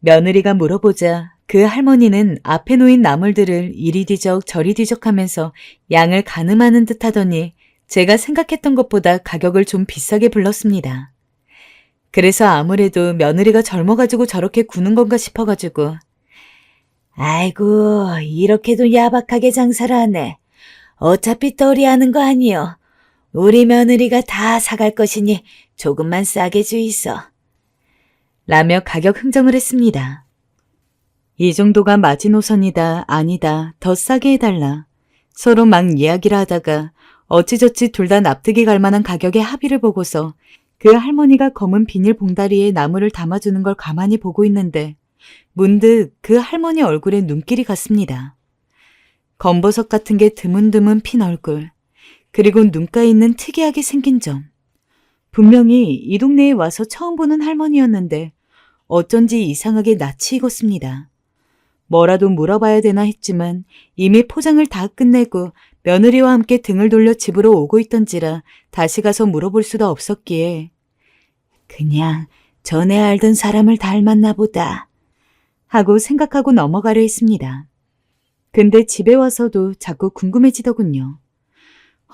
며느리가 물어보자 그 할머니는 앞에 놓인 나물들을 이리 뒤적 저리 뒤적 하면서 양을 가늠하는 듯 하더니 제가 생각했던 것보다 가격을 좀 비싸게 불렀습니다. 그래서 아무래도 며느리가 젊어가지고 저렇게 구는 건가 싶어가지고 아이고, 이렇게도 야박하게 장사를 하네. 어차피 떨이하는 거 아니여. 우리 며느리가 다 사갈 것이니 조금만 싸게 주이소. 라며 가격 흥정을 했습니다. 이 정도가 마지노선이다 아니다 더 싸게 해달라 서로 막 이야기를 하다가 어찌저찌 둘 다 납득이 갈 만한 가격의 합의를 보고서 그 할머니가 검은 비닐 봉다리에 나물을 담아주는 걸 가만히 보고 있는데 문득 그 할머니 얼굴에 눈길이 갔습니다. 검버섯 같은 게 드문드문 핀 얼굴, 그리고 눈가에 있는 특이하게 생긴 점. 분명히 이 동네에 와서 처음 보는 할머니였는데 어쩐지 이상하게 낯이 익었습니다. 뭐라도 물어봐야 되나 했지만 이미 포장을 다 끝내고 며느리와 함께 등을 돌려 집으로 오고 있던지라 다시 가서 물어볼 수도 없었기에 그냥 전에 알던 사람을 닮았나 보다 하고 생각하고 넘어가려 했습니다. 근데 집에 와서도 자꾸 궁금해지더군요.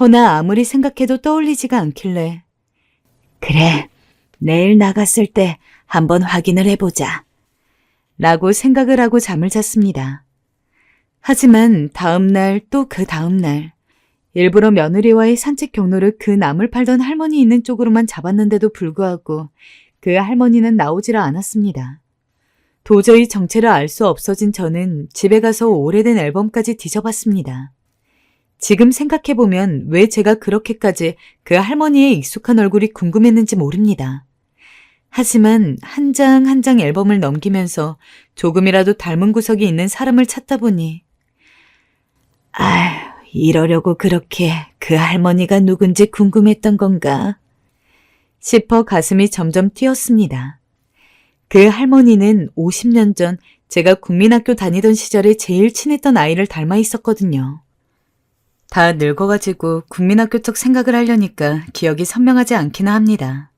허나 아무리 생각해도 떠올리지가 않길래 그래, 내일 나갔을 때 한번 확인을 해보자. 라고 생각을 하고 잠을 잤습니다. 하지만 다음날 또 그 다음날 일부러 며느리와의 산책 경로를 그 나물 팔던 할머니 있는 쪽으로만 잡았는데도 불구하고 그 할머니는 나오지를 않았습니다. 도저히 정체를 알 수 없어진 저는 집에 가서 오래된 앨범까지 뒤져봤습니다. 지금 생각해보면 왜 제가 그렇게까지 그 할머니의 익숙한 얼굴이 궁금했는지 모릅니다. 하지만 한 장 한 장 앨범을 넘기면서 조금이라도 닮은 구석이 있는 사람을 찾다 보니 아휴, 이러려고 그렇게 그 할머니가 누군지 궁금했던 건가? 싶어 가슴이 점점 뛰었습니다. 그 할머니는 50년 전 제가 국민학교 다니던 시절에 제일 친했던 아이를 닮아 있었거든요. 다 늙어가지고 국민학교 쪽 생각을 하려니까 기억이 선명하지 않기는 합니다.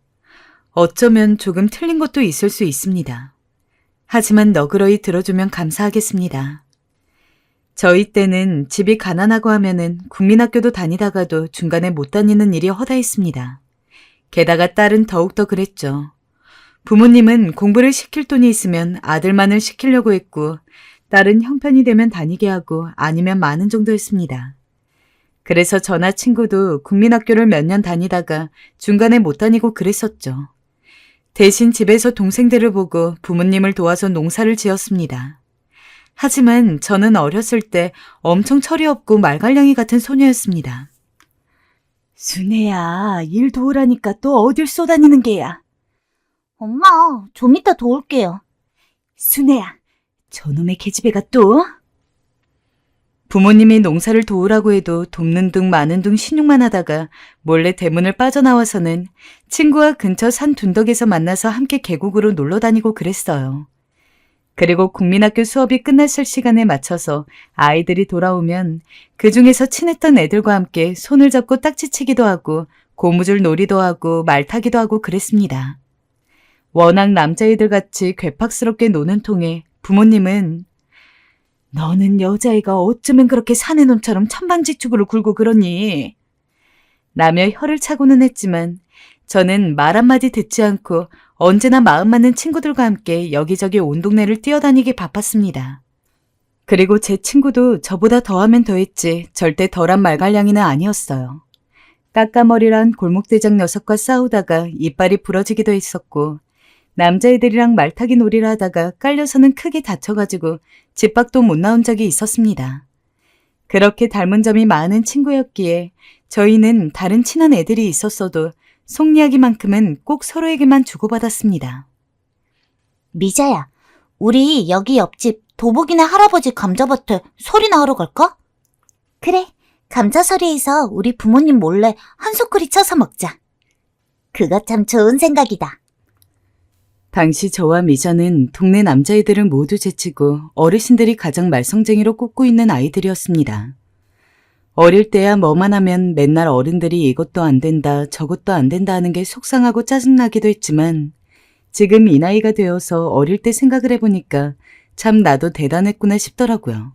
어쩌면 조금 틀린 것도 있을 수 있습니다. 하지만 너그러이 들어주면 감사하겠습니다. 저희 때는 집이 가난하고 하면은 국민학교도 다니다가도 중간에 못 다니는 일이 허다했습니다. 게다가 딸은 더욱더 그랬죠. 부모님은 공부를 시킬 돈이 있으면 아들만을 시키려고 했고 딸은 형편이 되면 다니게 하고 아니면 마는 정도였습니다. 그래서 저나 친구도 국민학교를 몇 년 다니다가 중간에 못 다니고 그랬었죠. 대신 집에서 동생들을 보고 부모님을 도와서 농사를 지었습니다. 하지만 저는 어렸을 때 엄청 철이 없고 말갈량이 같은 소녀였습니다. 순애야, 일 도우라니까 또 어딜 쏘다니는 게야. 엄마, 좀 이따 도울게요. 순애야, 저놈의 계집애가 또? 부모님이 농사를 도우라고 해도 돕는 둥 마는 둥 신용만 하다가 몰래 대문을 빠져나와서는 친구와 근처 산 둔덕에서 만나서 함께 계곡으로 놀러 다니고 그랬어요. 그리고 국민학교 수업이 끝났을 시간에 맞춰서 아이들이 돌아오면 그 중에서 친했던 애들과 함께 손을 잡고 딱지치기도 하고 고무줄 놀이도 하고 말 타기도 하고 그랬습니다. 워낙 남자애들 같이 괴팍스럽게 노는 통에 부모님은 너는 여자애가 어쩌면 그렇게 사내 놈처럼 천방지축으로 굴고 그러니? 라며 혀를 차고는 했지만 저는 말 한마디 듣지 않고 언제나 마음 맞는 친구들과 함께 여기저기 온 동네를 뛰어다니기 바빴습니다. 그리고 제 친구도 저보다 더하면 더했지 절대 덜한 말갈량이는 아니었어요. 까까머리란 골목대장 녀석과 싸우다가 이빨이 부러지기도 했었고 남자애들이랑 말타기 놀이를 하다가 깔려서는 크게 다쳐가지고 집 밖도 못 나온 적이 있었습니다. 그렇게 닮은 점이 많은 친구였기에 저희는 다른 친한 애들이 있었어도 속 이야기만큼은 꼭 서로에게만 주고받았습니다. 미자야, 우리 여기 옆집 도복이네 할아버지 감자밭에 설이나 하러 갈까? 그래, 감자설이에서 우리 부모님 몰래 한 소쿠리 쳐서 먹자. 그거 참 좋은 생각이다. 당시 저와 미자는 동네 남자애들을 모두 제치고 어르신들이 가장 말썽쟁이로 꼽고 있는 아이들이었습니다. 어릴 때야 뭐만 하면 맨날 어른들이 이것도 안 된다 저것도 안 된다 하는 게 속상하고 짜증나기도 했지만 지금 이 나이가 되어서 어릴 때 생각을 해보니까 참 나도 대단했구나 싶더라고요.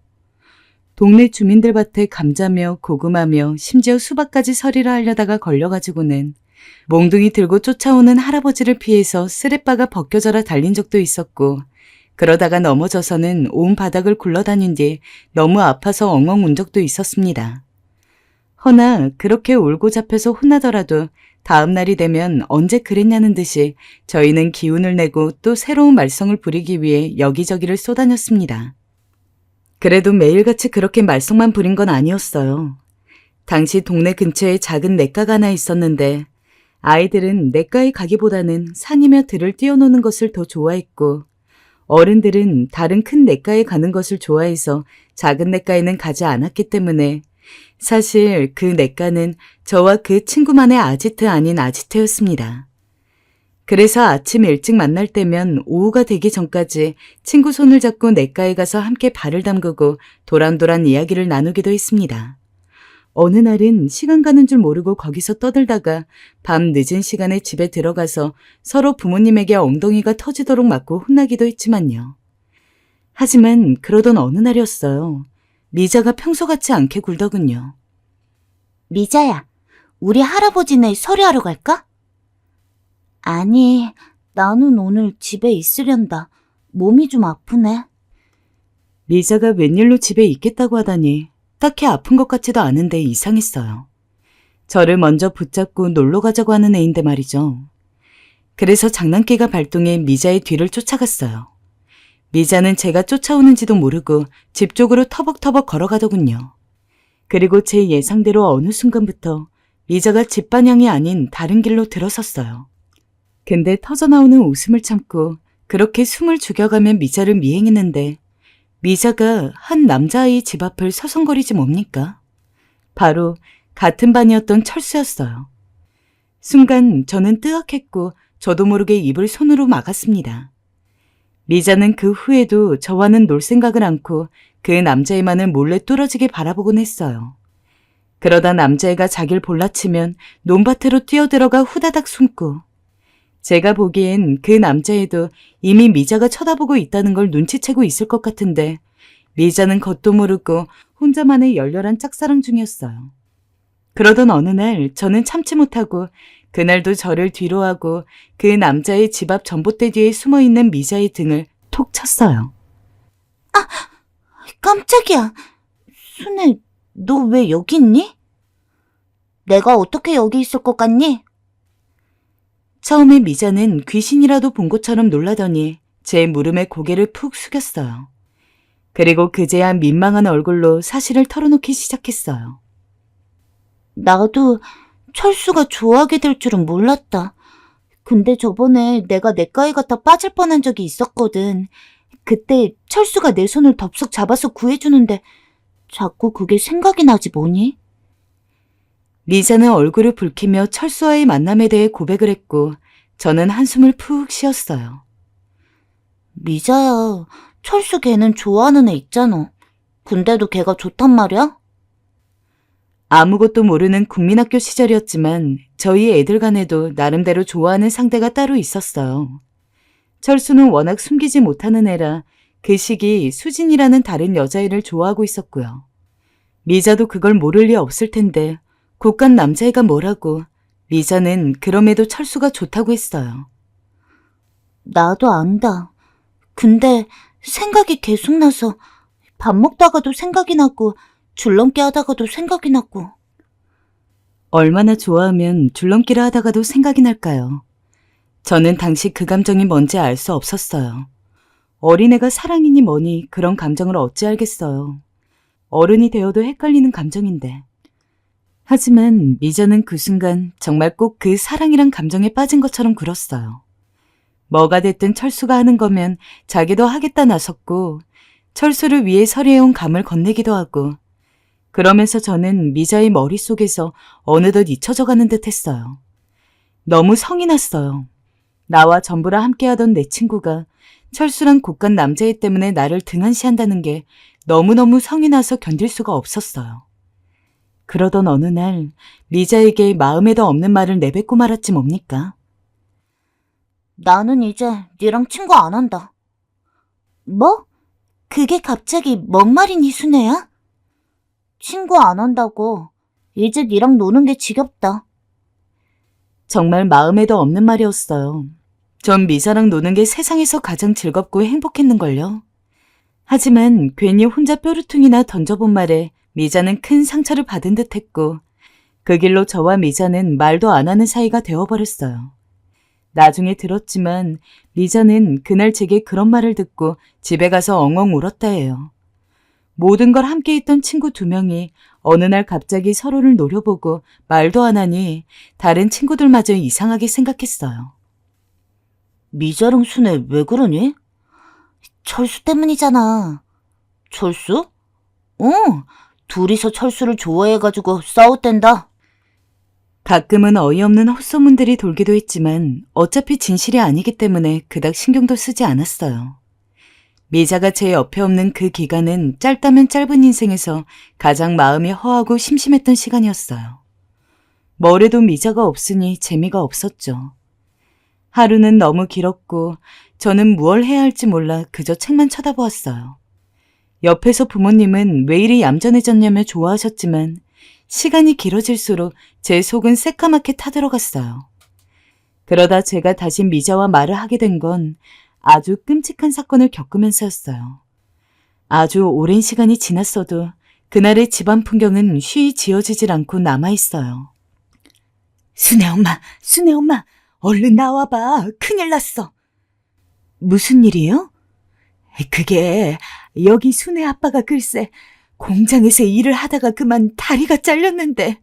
동네 주민들 밭에 감자며 고구마며 심지어 수박까지 서리라 하려다가 걸려가지고는 몽둥이 들고 쫓아오는 할아버지를 피해서 쓰레빠가 벗겨져라 달린 적도 있었고 그러다가 넘어져서는 온 바닥을 굴러다닌 뒤 너무 아파서 엉엉 운 적도 있었습니다. 허나 그렇게 울고 잡혀서 혼나더라도 다음 날이 되면 언제 그랬냐는 듯이 저희는 기운을 내고 또 새로운 말썽을 부리기 위해 여기저기를 쏘다녔습니다. 그래도 매일같이 그렇게 말썽만 부린 건 아니었어요. 당시 동네 근처에 작은 냇가가 하나 있었는데 아이들은 냇가에 가기보다는 산이며 들을 뛰어노는 것을 더 좋아했고 어른들은 다른 큰 냇가에 가는 것을 좋아해서 작은 냇가에는 가지 않았기 때문에 사실 그 냇가는 저와 그 친구만의 아지트 아닌 아지트였습니다. 그래서 아침 일찍 만날 때면 오후가 되기 전까지 친구 손을 잡고 냇가에 가서 함께 발을 담그고 도란도란 이야기를 나누기도 했습니다. 어느 날은 시간 가는 줄 모르고 거기서 떠들다가 밤 늦은 시간에 집에 들어가서 서로 부모님에게 엉덩이가 터지도록 맞고 혼나기도 했지만요. 하지만 그러던 어느 날이었어요. 미자가 평소 같지 않게 굴더군요. 미자야, 우리 할아버지네 설이하러 갈까? 아니, 나는 오늘 집에 있으련다. 몸이 좀 아프네. 미자가 웬일로 집에 있겠다고 하다니 딱히 아픈 것 같지도 않은데 이상했어요. 저를 먼저 붙잡고 놀러 가자고 하는 애인데 말이죠. 그래서 장난기가 발동해 미자의 뒤를 쫓아갔어요. 미자는 제가 쫓아오는지도 모르고 집 쪽으로 터벅터벅 걸어가더군요. 그리고 제 예상대로 어느 순간부터 미자가 집 방향이 아닌 다른 길로 들어섰어요. 근데 터져나오는 웃음을 참고 그렇게 숨을 죽여가며 미자를 미행했는데 미자가 한 남자아이 집 앞을 서성거리지 뭡니까? 바로 같은 반이었던 철수였어요. 순간 저는 뜨악했고 저도 모르게 입을 손으로 막았습니다. 미자는 그 후에도 저와는 놀 생각을 않고 그 남자애만을 몰래 뚫어지게 바라보곤 했어요. 그러다 남자애가 자길 볼라치면 논밭으로 뛰어들어가 후다닥 숨고 제가 보기엔 그 남자애도 이미 미자가 쳐다보고 있다는 걸 눈치채고 있을 것 같은데 미자는 겉도 모르고 혼자만의 열렬한 짝사랑 중이었어요. 그러던 어느 날 저는 참지 못하고 그날도 저를 뒤로하고 그 남자의 집 앞 전봇대 뒤에 숨어있는 미자의 등을 톡 쳤어요. 깜짝이야. 순애, 너 왜 여기 있니? 내가 어떻게 여기 있을 것 같니? 처음에 미자는 귀신이라도 본 것처럼 놀라더니 제 무릎에 고개를 푹 숙였어요. 그리고 그제야 민망한 얼굴로 사실을 털어놓기 시작했어요. 나도 철수가 좋아하게 될 줄은 몰랐다. 근데 저번에 내가 냇가에 갔다 빠질 뻔한 적이 있었거든. 그때 철수가 내 손을 덥석 잡아서 구해주는데 자꾸 그게 생각이 나지 뭐니? 미자는 얼굴을 붉히며 철수와의 만남에 대해 고백을 했고 저는 한숨을 푹 쉬었어요. 미자야, 철수 걔는 좋아하는 애 있잖아. 근데도 걔가 좋단 말이야? 아무것도 모르는 국민학교 시절이었지만 저희 애들 간에도 나름대로 좋아하는 상대가 따로 있었어요. 철수는 워낙 숨기지 못하는 애라 그 시기 수진이라는 다른 여자애를 좋아하고 있었고요. 미자도 그걸 모를 리 없을 텐데 고간 남자애가 뭐라고 미자는 그럼에도 철수가 좋다고 했어요. 나도 안다. 근데 생각이 계속 나서 밥 먹다가도 생각이 나고 줄넘기 하다가도 생각이 나고. 얼마나 좋아하면 줄넘기를 하다가도 생각이 날까요? 저는 당시 그 감정이 뭔지 알 수 없었어요. 어린애가 사랑이니 뭐니 그런 감정을 어찌 알겠어요. 어른이 되어도 헷갈리는 감정인데. 하지만 미자는 그 순간 정말 꼭 그 사랑이란 감정에 빠진 것처럼 굴었어요. 뭐가 됐든 철수가 하는 거면 자기도 하겠다 나섰고 철수를 위해 서리해온 감을 건네기도 하고 그러면서 저는 미자의 머릿속에서 어느덧 잊혀져 가는 듯 했어요. 너무 성이 났어요. 나와 전부라 함께하던 내 친구가 철수란 고간 남자애 때문에 나를 등한시한다는 게 너무너무 성이 나서 견딜 수가 없었어요. 그러던 어느 날 미자에게 마음에도 없는 말을 내뱉고 말았지 뭡니까? 나는 이제 니랑 친구 안 한다. 뭐? 그게 갑자기 뭔 말이니, 순애야? 친구 안 한다고. 이제 니랑 노는 게 지겹다. 정말 마음에도 없는 말이었어요. 전 미자랑 노는 게 세상에서 가장 즐겁고 행복했는걸요. 하지만 괜히 혼자 뾰루퉁이나 던져본 말에 미자는 큰 상처를 받은 듯했고 그 길로 저와 미자는 말도 안 하는 사이가 되어버렸어요. 나중에 들었지만 미자는 그날 제게 그런 말을 듣고 집에 가서 엉엉 울었다 해요. 모든 걸 함께 있던 친구 2명이 어느 날 갑자기 서로를 노려보고 말도 안 하니 다른 친구들마저 이상하게 생각했어요. 미자랑 순애 왜 그러니? 철수 때문이잖아. 철수? 응, 둘이서 철수를 좋아해가지고 싸웠댄다. 가끔은 어이없는 헛소문들이 돌기도 했지만 어차피 진실이 아니기 때문에 그닥 신경도 쓰지 않았어요. 미자가 제 옆에 없는 그 기간은 짧다면 짧은 인생에서 가장 마음이 허하고 심심했던 시간이었어요. 뭐래도 미자가 없으니 재미가 없었죠. 하루는 너무 길었고 저는 무얼 해야 할지 몰라 그저 책만 쳐다보았어요. 옆에서 부모님은 왜 이리 얌전해졌냐며 좋아하셨지만 시간이 길어질수록 제 속은 새까맣게 타들어갔어요. 그러다 제가 다시 미자와 말을 하게 된 건 아주 끔찍한 사건을 겪으면서였어요. 아주 오랜 시간이 지났어도 그날의 집안 풍경은 쉬이 지어지질 않고 남아있어요. 순애 엄마, 얼른 나와봐. 큰일 났어. 무슨 일이에요? 그게 여기 순애 아빠가 글쎄 공장에서 일을 하다가 그만 다리가 잘렸는데.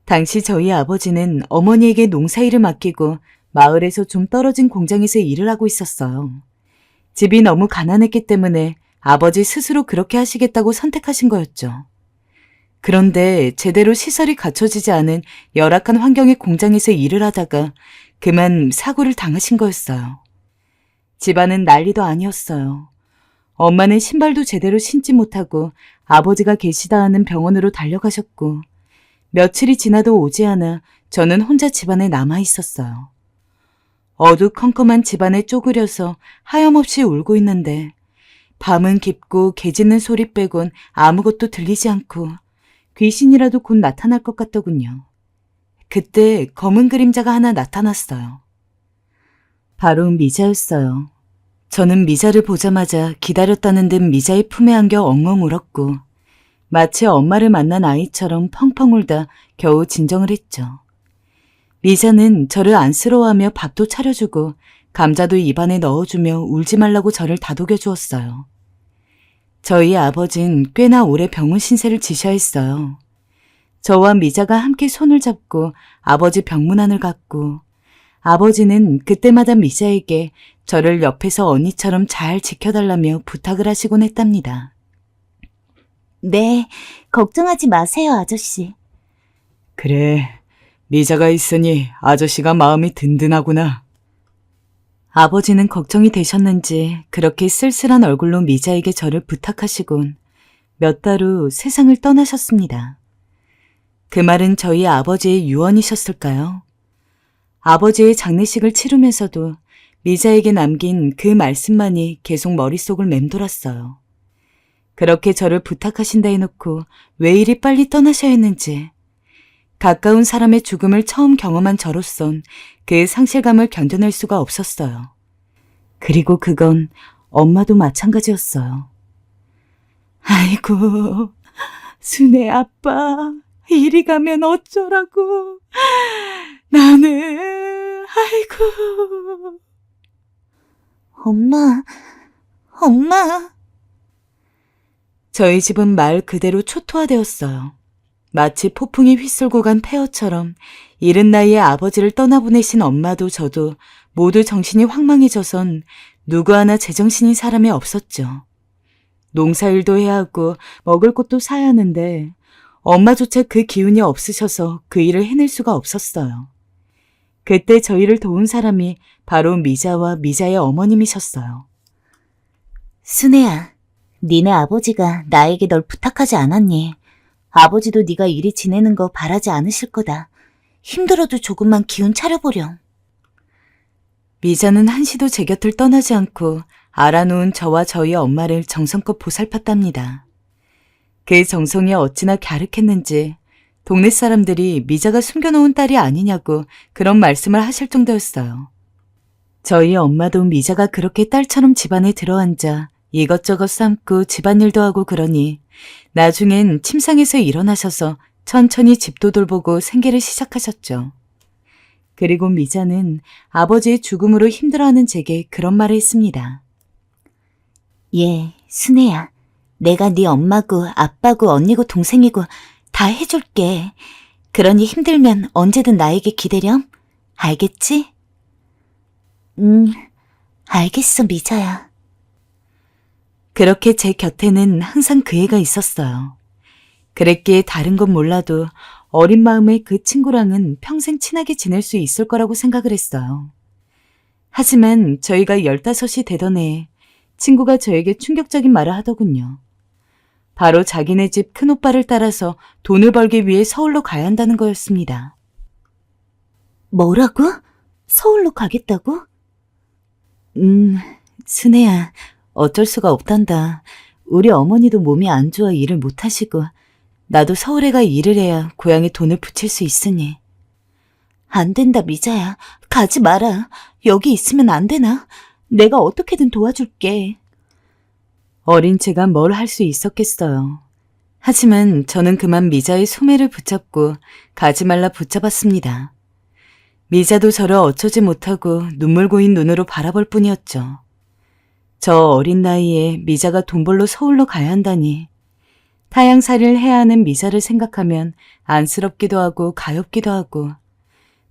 당시 저희 아버지는 어머니에게 농사일을 맡기고 마을에서 좀 떨어진 공장에서 일을 하고 있었어요. 집이 너무 가난했기 때문에 아버지 스스로 그렇게 하시겠다고 선택하신 거였죠. 그런데 제대로 시설이 갖춰지지 않은 열악한 환경의 공장에서 일을 하다가 그만 사고를 당하신 거였어요. 집안은 난리도 아니었어요. 엄마는 신발도 제대로 신지 못하고 아버지가 계시다 하는 병원으로 달려가셨고 며칠이 지나도 오지 않아 저는 혼자 집안에 남아 있었어요. 어두컴컴한 집안에 쪼그려서 하염없이 울고 있는데 밤은 깊고 개 짖는 소리 빼곤 아무것도 들리지 않고 귀신이라도 곧 나타날 것 같더군요. 그때 검은 그림자가 하나 나타났어요. 바로 미자였어요. 저는 미자를 보자마자 기다렸다는 듯 미자의 품에 안겨 엉엉 울었고 마치 엄마를 만난 아이처럼 펑펑 울다 겨우 진정을 했죠. 미자는 저를 안쓰러워하며 밥도 차려주고 감자도 입안에 넣어주며 울지 말라고 저를 다독여 주었어요. 저희 아버진 꽤나 오래 병원 신세를 지셔야 했어요. 저와 미자가 함께 손을 잡고 아버지 병문안을 갔고 아버지는 그때마다 미자에게 저를 옆에서 언니처럼 잘 지켜달라며 부탁을 하시곤 했답니다. 네, 걱정하지 마세요, 아저씨. 그래, 미자가 있으니 아저씨가 마음이 든든하구나. 아버지는 걱정이 되셨는지 그렇게 쓸쓸한 얼굴로 미자에게 저를 부탁하시곤 몇 달 후 세상을 떠나셨습니다. 그 말은 저희 아버지의 유언이셨을까요? 아버지의 장례식을 치르면서도 미자에게 남긴 그 말씀만이 계속 머릿속을 맴돌았어요. 그렇게 저를 부탁하신다 해놓고 왜 이리 빨리 떠나셔야 했는지. 가까운 사람의 죽음을 처음 경험한 저로선 그 상실감을 견뎌낼 수가 없었어요. 그리고 그건 엄마도 마찬가지였어요. 아이고, 순애 아빠, 이리 가면 어쩌라고. 나는, 아이고. 엄마. 저희 집은 말 그대로 초토화되었어요. 마치 폭풍이 휘쓸고 간 폐허처럼 이른 나이에 아버지를 떠나보내신 엄마도 저도 모두 정신이 황망해져선 누구 하나 제정신인 사람이 없었죠. 농사일도 해야 하고 먹을 것도 사야 하는데 엄마조차 그 기운이 없으셔서 그 일을 해낼 수가 없었어요. 그때 저희를 도운 사람이 바로 미자와 미자의 어머님이셨어요. 순애야, 니네 아버지가 나에게 널 부탁하지 않았니? 아버지도 네가 이리 지내는 거 바라지 않으실 거다. 힘들어도 조금만 기운 차려보렴. 미자는 한시도 제 곁을 떠나지 않고 알아놓은 저와 저희 엄마를 정성껏 보살폈답니다. 그 정성이 어찌나 갸륵했는지 동네 사람들이 미자가 숨겨놓은 딸이 아니냐고 그런 말씀을 하실 정도였어요. 저희 엄마도 미자가 그렇게 딸처럼 집안에 들어앉아 이것저것 삶고 집안일도 하고 그러니 나중엔 침상에서 일어나셔서 천천히 집도 돌보고 생계를 시작하셨죠. 그리고 미자는 아버지의 죽음으로 힘들어하는 제게 그런 말을 했습니다. 예, 순애야. 내가 네 엄마고 아빠고 언니고 동생이고 다 해줄게. 그러니 힘들면 언제든 나에게 기대렴. 알겠지? 알겠어, 미자야. 그렇게 제 곁에는 항상 그 애가 있었어요. 그랬기에 다른 건 몰라도 어린 마음의 그 친구랑은 평생 친하게 지낼 수 있을 거라고 생각을 했어요. 하지만 저희가 15이 되던 해에 친구가 저에게 충격적인 말을 하더군요. 바로 자기네 집 큰오빠를 따라서 돈을 벌기 위해 서울로 가야 한다는 거였습니다. 뭐라고? 서울로 가겠다고? 순애야, 어쩔 수가 없단다. 우리 어머니도 몸이 안 좋아 일을 못 하시고 나도 서울에 가 일을 해야 고향에 돈을 붙일 수 있으니. 안 된다, 미자야. 가지 마라. 여기 있으면 안 되나? 내가 어떻게든 도와줄게. 어린 제가 뭘 할 수 있었겠어요. 하지만 저는 그만 미자의 소매를 붙잡고 가지 말라 붙잡았습니다. 미자도 저를 어쩌지 못하고 눈물 고인 눈으로 바라볼 뿐이었죠. 저 어린 나이에 미자가 돈 벌러 서울로 가야 한다니. 타향살이를 해야 하는 미자를 생각하면 안쓰럽기도 하고 가엾기도 하고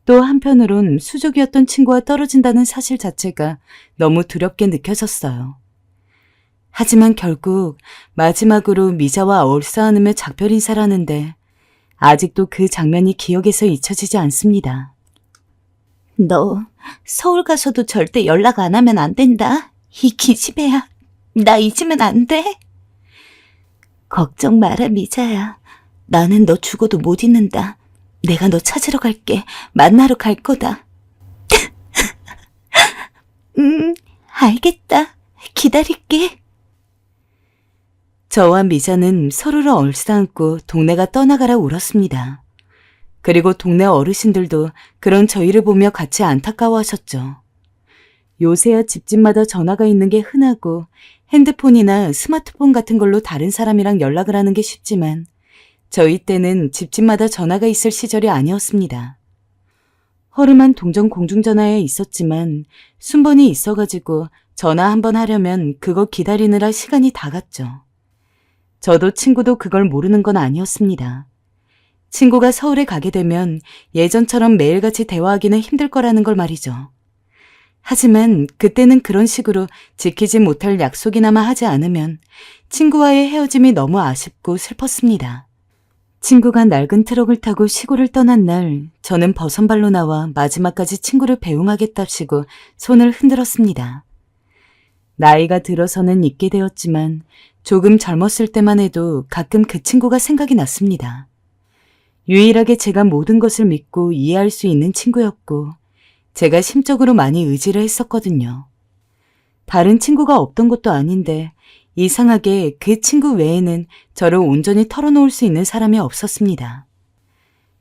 또 한편으론 수족이었던 친구와 떨어진다는 사실 자체가 너무 두렵게 느껴졌어요. 하지만 결국 마지막으로 미자와 얼싸안으며 작별 인사를 하는데 아직도 그 장면이 기억에서 잊혀지지 않습니다. 너 서울 가서도 절대 연락 안 하면 안 된다. 이 기집애야. 나 잊으면 안 돼. 걱정 마라, 미자야. 나는 너 죽어도 못 잊는다. 내가 너 찾으러 갈게. 만나러 갈 거다. 알겠다. 기다릴게. 저와 미자는 서로를 얼싸안고 동네가 떠나가라 울었습니다. 그리고 동네 어르신들도 그런 저희를 보며 같이 안타까워하셨죠. 요새야 집집마다 전화가 있는 게 흔하고 핸드폰이나 스마트폰 같은 걸로 다른 사람이랑 연락을 하는 게 쉽지만 저희 때는 집집마다 전화가 있을 시절이 아니었습니다. 허름한 동전 공중전화에 있었지만 순번이 있어가지고 전화 한번 하려면 그거 기다리느라 시간이 다 갔죠. 저도 친구도 그걸 모르는 건 아니었습니다. 친구가 서울에 가게 되면 예전처럼 매일같이 대화하기는 힘들 거라는 걸 말이죠. 하지만 그때는 그런 식으로 지키지 못할 약속이나마 하지 않으면 친구와의 헤어짐이 너무 아쉽고 슬펐습니다. 친구가 낡은 트럭을 타고 시골을 떠난 날 저는 버선발로 나와 마지막까지 친구를 배웅하겠답시고 손을 흔들었습니다. 나이가 들어서는 잊게 되었지만 조금 젊었을 때만 해도 가끔 그 친구가 생각이 났습니다. 유일하게 제가 모든 것을 믿고 이해할 수 있는 친구였고 제가 심적으로 많이 의지를 했었거든요. 다른 친구가 없던 것도 아닌데 이상하게 그 친구 외에는 저를 온전히 털어놓을 수 있는 사람이 없었습니다.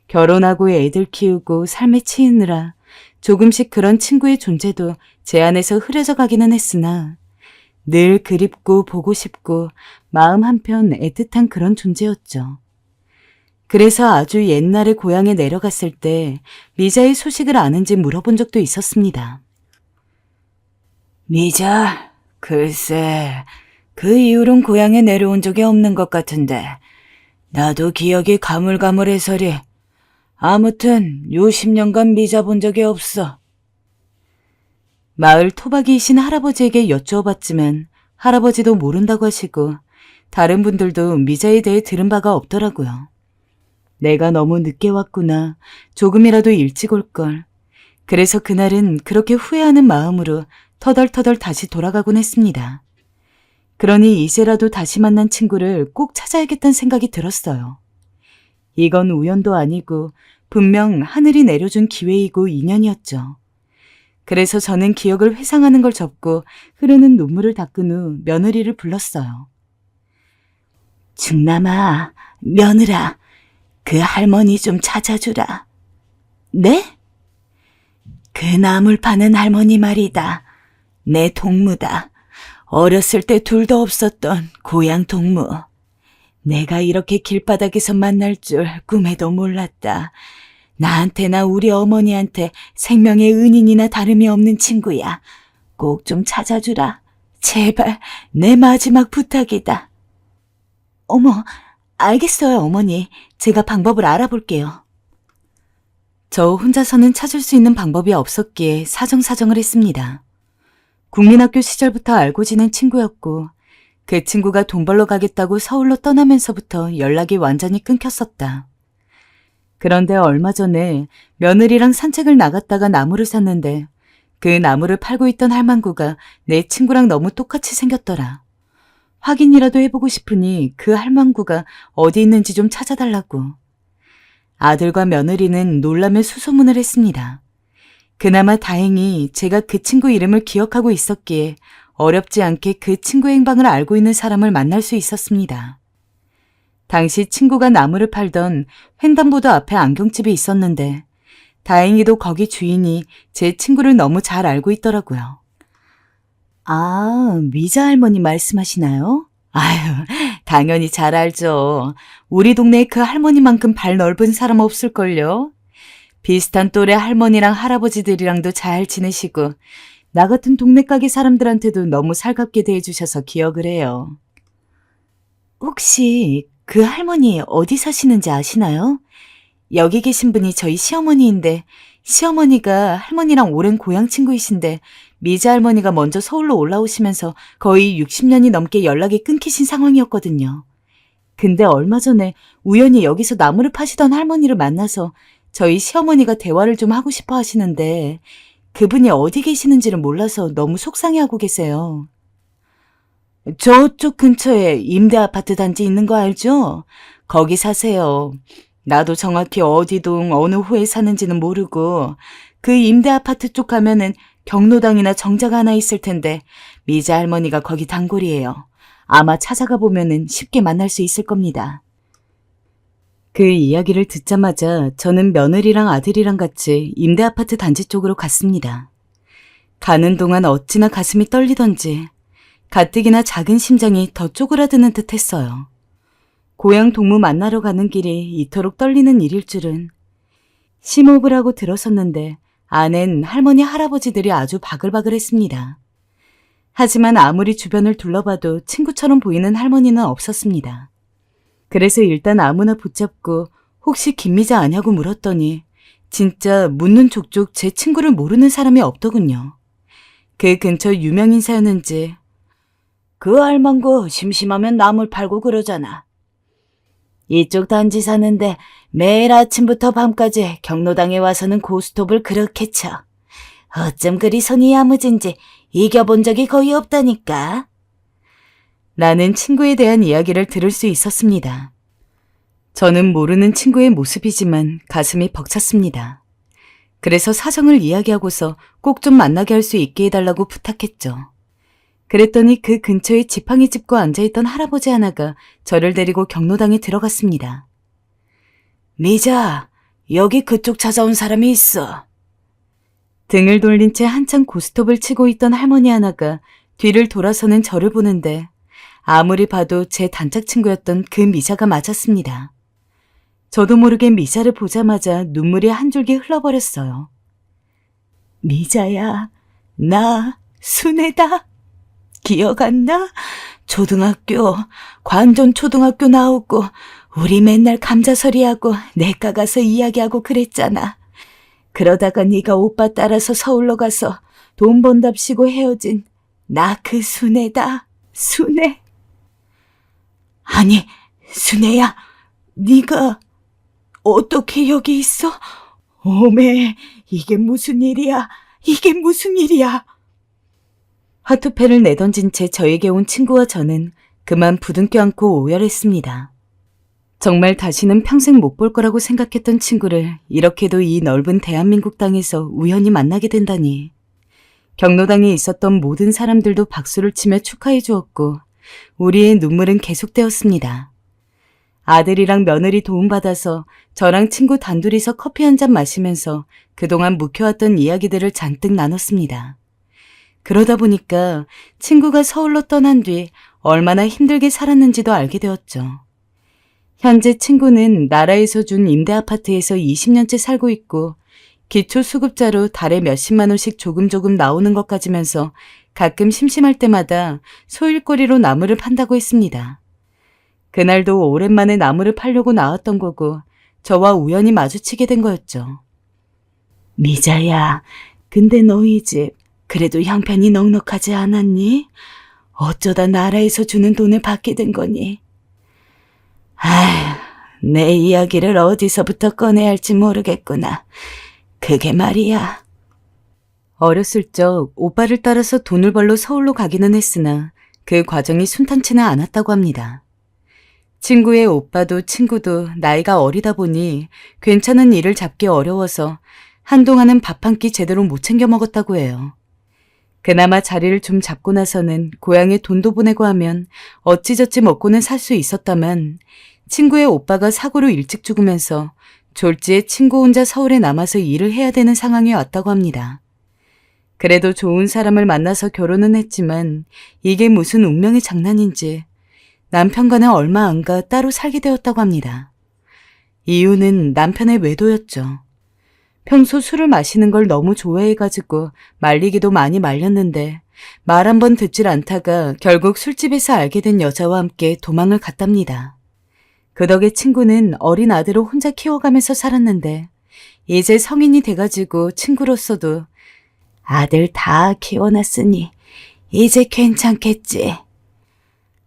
결혼하고 애들 키우고 삶에 치이느라 조금씩 그런 친구의 존재도 제 안에서 흐려져 가기는 했으나 늘 그립고 보고 싶고 마음 한편 애틋한 그런 존재였죠. 그래서 아주 옛날에 고향에 내려갔을 때 미자의 소식을 아는지 물어본 적도 있었습니다. 미자, 글쎄, 그 이후론 고향에 내려온 적이 없는 것 같은데 나도 기억이 가물가물해서리. 아무튼 요 10년간 미자 본 적이 없어. 마을 토박이이신 할아버지에게 여쭈어봤지만 할아버지도 모른다고 하시고 다른 분들도 미자에 대해 들은 바가 없더라고요. 내가 너무 늦게 왔구나. 조금이라도 일찍 올걸. 그래서 그날은 그렇게 후회하는 마음으로 터덜터덜 다시 돌아가곤 했습니다. 그러니 이제라도 다시 만난 친구를 꼭 찾아야겠다는 생각이 들었어요. 이건 우연도 아니고 분명 하늘이 내려준 기회이고 인연이었죠. 그래서 저는 기억을 회상하는 걸 접고 흐르는 눈물을 닦은 후 며느리를 불렀어요. 중남아, 며느라, 그 할머니 좀 찾아주라. 네? 그 나물 파는 할머니 말이다. 내 동무다. 어렸을 때 둘도 없었던 고향 동무. 내가 이렇게 길바닥에서 만날 줄 꿈에도 몰랐다. 나한테나 우리 어머니한테 생명의 은인이나 다름이 없는 친구야. 꼭 좀 찾아주라. 제발 내 마지막 부탁이다. 어머, 알겠어요, 어머니. 제가 방법을 알아볼게요. 저 혼자서는 찾을 수 있는 방법이 없었기에 사정사정을 했습니다. 국민학교 시절부터 알고 지낸 친구였고 그 친구가 돈 벌러 가겠다고 서울로 떠나면서부터 연락이 완전히 끊겼었다. 그런데 얼마 전에 며느리랑 산책을 나갔다가 나무를 샀는데 그 나무를 팔고 있던 할망구가 내 친구랑 너무 똑같이 생겼더라. 확인이라도 해보고 싶으니 그 할망구가 어디 있는지 좀 찾아달라고. 아들과 며느리는 놀라며 수소문을 했습니다. 그나마 다행히 제가 그 친구 이름을 기억하고 있었기에 어렵지 않게 그 친구의 행방을 알고 있는 사람을 만날 수 있었습니다. 당시 친구가 나무를 팔던 횡단보도 앞에 안경집이 있었는데 다행히도 거기 주인이 제 친구를 너무 잘 알고 있더라고요. 아, 미자 할머니 말씀하시나요? 아유, 당연히 잘 알죠. 우리 동네에 그 할머니만큼 발 넓은 사람 없을걸요? 비슷한 또래 할머니랑 할아버지들이랑도 잘 지내시고 나 같은 동네 가게 사람들한테도 너무 살갑게 대해주셔서 기억을 해요. 혹시 그 할머니 어디 사시는지 아시나요? 여기 계신 분이 저희 시어머니인데 시어머니가 할머니랑 오랜 고향 친구이신데 미자 할머니가 먼저 서울로 올라오시면서 거의 60년이 넘게 연락이 끊기신 상황이었거든요. 근데 얼마 전에 우연히 여기서 나무를 파시던 할머니를 만나서 저희 시어머니가 대화를 좀 하고 싶어 하시는데 그분이 어디 계시는지를 몰라서 너무 속상해하고 계세요. 저쪽 근처에 임대 아파트 단지 있는 거 알죠? 거기 사세요. 나도 정확히 어디 동 어느 호에 사는지는 모르고 그 임대 아파트 쪽 가면은 경로당이나 정자가 하나 있을 텐데 미자 할머니가 거기 단골이에요. 아마 찾아가 보면은 쉽게 만날 수 있을 겁니다. 그 이야기를 듣자마자 저는 며느리랑 아들이랑 같이 임대 아파트 단지 쪽으로 갔습니다. 가는 동안 어찌나 가슴이 떨리던지 가뜩이나 작은 심장이 더 쪼그라드는 듯 했어요. 고향 동무 만나러 가는 길이 이토록 떨리는 일일 줄은. 심호흡을 하고 들어섰는데 안엔 할머니 할아버지들이 아주 바글바글했습니다. 하지만 아무리 주변을 둘러봐도 친구처럼 보이는 할머니는 없었습니다. 그래서 일단 아무나 붙잡고 혹시 김미자 아냐고 물었더니 진짜 묻는 족족 제 친구를 모르는 사람이 없더군요. 그 근처 유명인사였는지 그 할망구 심심하면 나물 팔고 그러잖아. 이쪽 단지 사는데 매일 아침부터 밤까지 경로당에 와서는 고스톱을 그렇게 쳐. 어쩜 그리 손이 야무진지 이겨본 적이 거의 없다니까. 나는 친구에 대한 이야기를 들을 수 있었습니다. 저는 모르는 친구의 모습이지만 가슴이 벅찼습니다. 그래서 사정을 이야기하고서 꼭 좀 만나게 할 수 있게 해달라고 부탁했죠. 그랬더니 그 근처에 지팡이 짚고 앉아있던 할아버지 하나가 저를 데리고 경로당에 들어갔습니다. 미자, 여기 그쪽 찾아온 사람이 있어. 등을 돌린 채 한참 고스톱을 치고 있던 할머니 하나가 뒤를 돌아서는 저를 보는데 아무리 봐도 제 단짝 친구였던 그 미자가 맞았습니다. 저도 모르게 미자를 보자마자 눈물이 한 줄기 흘러버렸어요. 미자야, 나 순애다. 기억 안 나? 초등학교, 관전 초등학교 나오고 우리 맨날 감자설이하고 내과 가서 이야기하고 그랬잖아. 그러다가 네가 오빠 따라서 서울로 가서 돈 번답시고 헤어진 나 그 순애다. 순애. 아니, 순애야, 네가 어떻게 여기 있어? 오메, 이게 무슨 일이야? 이게 무슨 일이야? 화투패를 내던진 채 저에게 온 친구와 저는 그만 부둥켜 안고 오열했습니다. 정말 다시는 평생 못 볼 거라고 생각했던 친구를 이렇게도 이 넓은 대한민국 땅에서 우연히 만나게 된다니. 경로당에 있었던 모든 사람들도 박수를 치며 축하해 주었고 우리의 눈물은 계속되었습니다. 아들이랑 며느리 도움받아서 저랑 친구 단둘이서 커피 한 잔 마시면서 그동안 묵혀왔던 이야기들을 잔뜩 나눴습니다. 그러다 보니까 친구가 서울로 떠난 뒤 얼마나 힘들게 살았는지도 알게 되었죠. 현재 친구는 나라에서 준 임대 아파트에서 20년째 살고 있고 기초수급자로 달에 몇십만 원씩 조금 나오는 것 가지면서 가끔 심심할 때마다 소일거리로 나무를 판다고 했습니다. 그날도 오랜만에 나무를 팔려고 나왔던 거고 저와 우연히 마주치게 된 거였죠. 미자야, 근데 너희 집 그래도 형편이 넉넉하지 않았니? 어쩌다 나라에서 주는 돈을 받게 된 거니? 아휴, 내 이야기를 어디서부터 꺼내야 할지 모르겠구나. 그게 말이야. 어렸을 적 오빠를 따라서 돈을 벌러 서울로 가기는 했으나 그 과정이 순탄치는 않았다고 합니다. 친구의 오빠도 친구도 나이가 어리다 보니 괜찮은 일을 잡기 어려워서 한동안은 밥 한 끼 제대로 못 챙겨 먹었다고 해요. 그나마 자리를 좀 잡고 나서는 고향에 돈도 보내고 하면 어찌저찌 먹고는 살 수 있었다만 친구의 오빠가 사고로 일찍 죽으면서 졸지에 친구 혼자 서울에 남아서 일을 해야 되는 상황이 왔다고 합니다. 그래도 좋은 사람을 만나서 결혼은 했지만 이게 무슨 운명의 장난인지 남편과는 얼마 안 가 따로 살게 되었다고 합니다. 이유는 남편의 외도였죠. 평소 술을 마시는 걸 너무 좋아해가지고 말리기도 많이 말렸는데 말 한 번 듣질 않다가 결국 술집에서 알게 된 여자와 함께 도망을 갔답니다. 그 덕에 친구는 어린 아들을 혼자 키워가면서 살았는데 이제 성인이 돼가지고 친구로서도 아들 다 키워놨으니 이제 괜찮겠지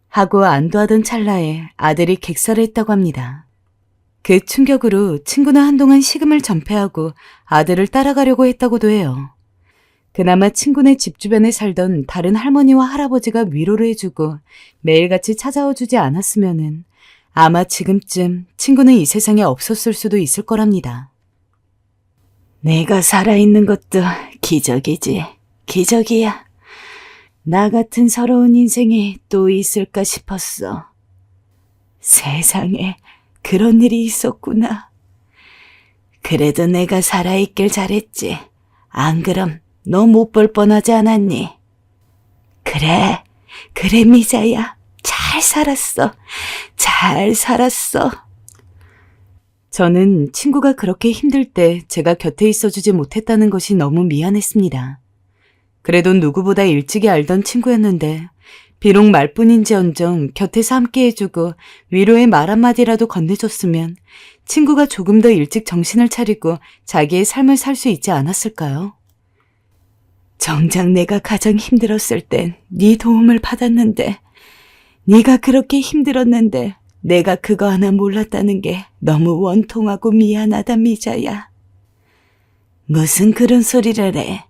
하고 안도하던 찰나에 아들이 객사를 했다고 합니다. 그 충격으로 친구는 한동안 식음을 전폐하고 아들을 따라가려고 했다고도 해요. 그나마 친구네 집 주변에 살던 다른 할머니와 할아버지가 위로를 해주고 매일같이 찾아와 주지 않았으면은 아마 지금쯤 친구는 이 세상에 없었을 수도 있을 거랍니다. 내가 살아있는 것도 기적이지. 기적이야. 나 같은 서러운 인생이 또 있을까 싶었어. 세상에 그런 일이 있었구나. 그래도 내가 살아있길 잘했지. 안 그럼 너 못 볼 뻔하지 않았니? 그래 미자야. 잘 살았어. 잘 살았어. 저는 친구가 그렇게 힘들 때 제가 곁에 있어주지 못했다는 것이 너무 미안했습니다. 그래도 누구보다 일찍이 알던 친구였는데 비록 말뿐인지언정 곁에서 함께 해주고 위로의 말 한마디라도 건네줬으면 친구가 조금 더 일찍 정신을 차리고 자기의 삶을 살 수 있지 않았을까요? 정작 내가 가장 힘들었을 땐 네 도움을 받았는데 네가 그렇게 힘들었는데 내가 그거 하나 몰랐다는 게 너무 원통하고 미안하다, 미자야. 무슨 그런 소리를 해.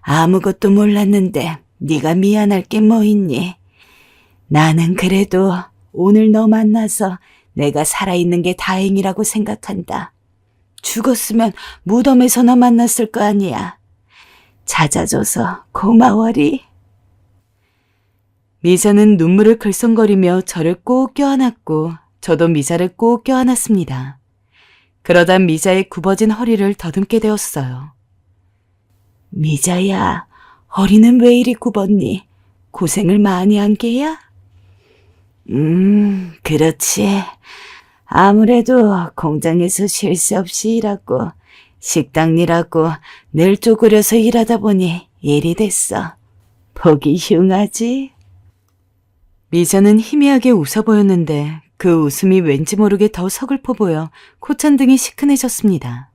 아무것도 몰랐는데 네가 미안할 게 뭐 있니? 나는 그래도 오늘 너 만나서 내가 살아있는 게 다행이라고 생각한다. 죽었으면 무덤에서나 만났을 거 아니야. 찾아줘서 고마워리. 미자는 눈물을 글썽거리며 저를 꼭 껴안았고 저도 미자를 꼭 껴안았습니다. 그러다 미자의 굽어진 허리를 더듬게 되었어요. 미자야, 허리는 왜 이리 굽었니? 고생을 많이 한 게야? 그렇지. 아무래도 공장에서 쉴 새 없이 일하고 식당 일하고 늘 쪼그려서 일하다 보니 일이 됐어. 보기 흉하지? 미자는 희미하게 웃어 보였는데 그 웃음이 왠지 모르게 더 서글퍼 보여 콧잔등이 시큰해졌습니다.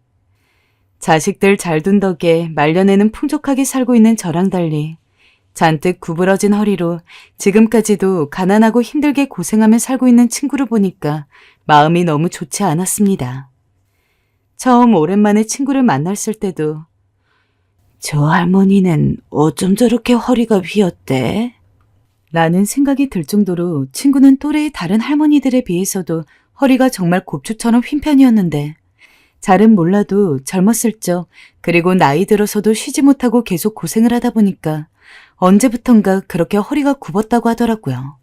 자식들 잘 둔 덕에 말년에는 풍족하게 살고 있는 저랑 달리 잔뜩 구부러진 허리로 지금까지도 가난하고 힘들게 고생하며 살고 있는 친구를 보니까 마음이 너무 좋지 않았습니다. 처음 오랜만에 친구를 만났을 때도 저 할머니는 어쩜 저렇게 허리가 휘었대? 라는 생각이 들 정도로 친구는 또래의 다른 할머니들에 비해서도 허리가 정말 곱추처럼 휜 편이었는데 잘은 몰라도 젊었을 적 그리고 나이 들어서도 쉬지 못하고 계속 고생을 하다 보니까 언제부턴가 그렇게 허리가 굽었다고 하더라고요.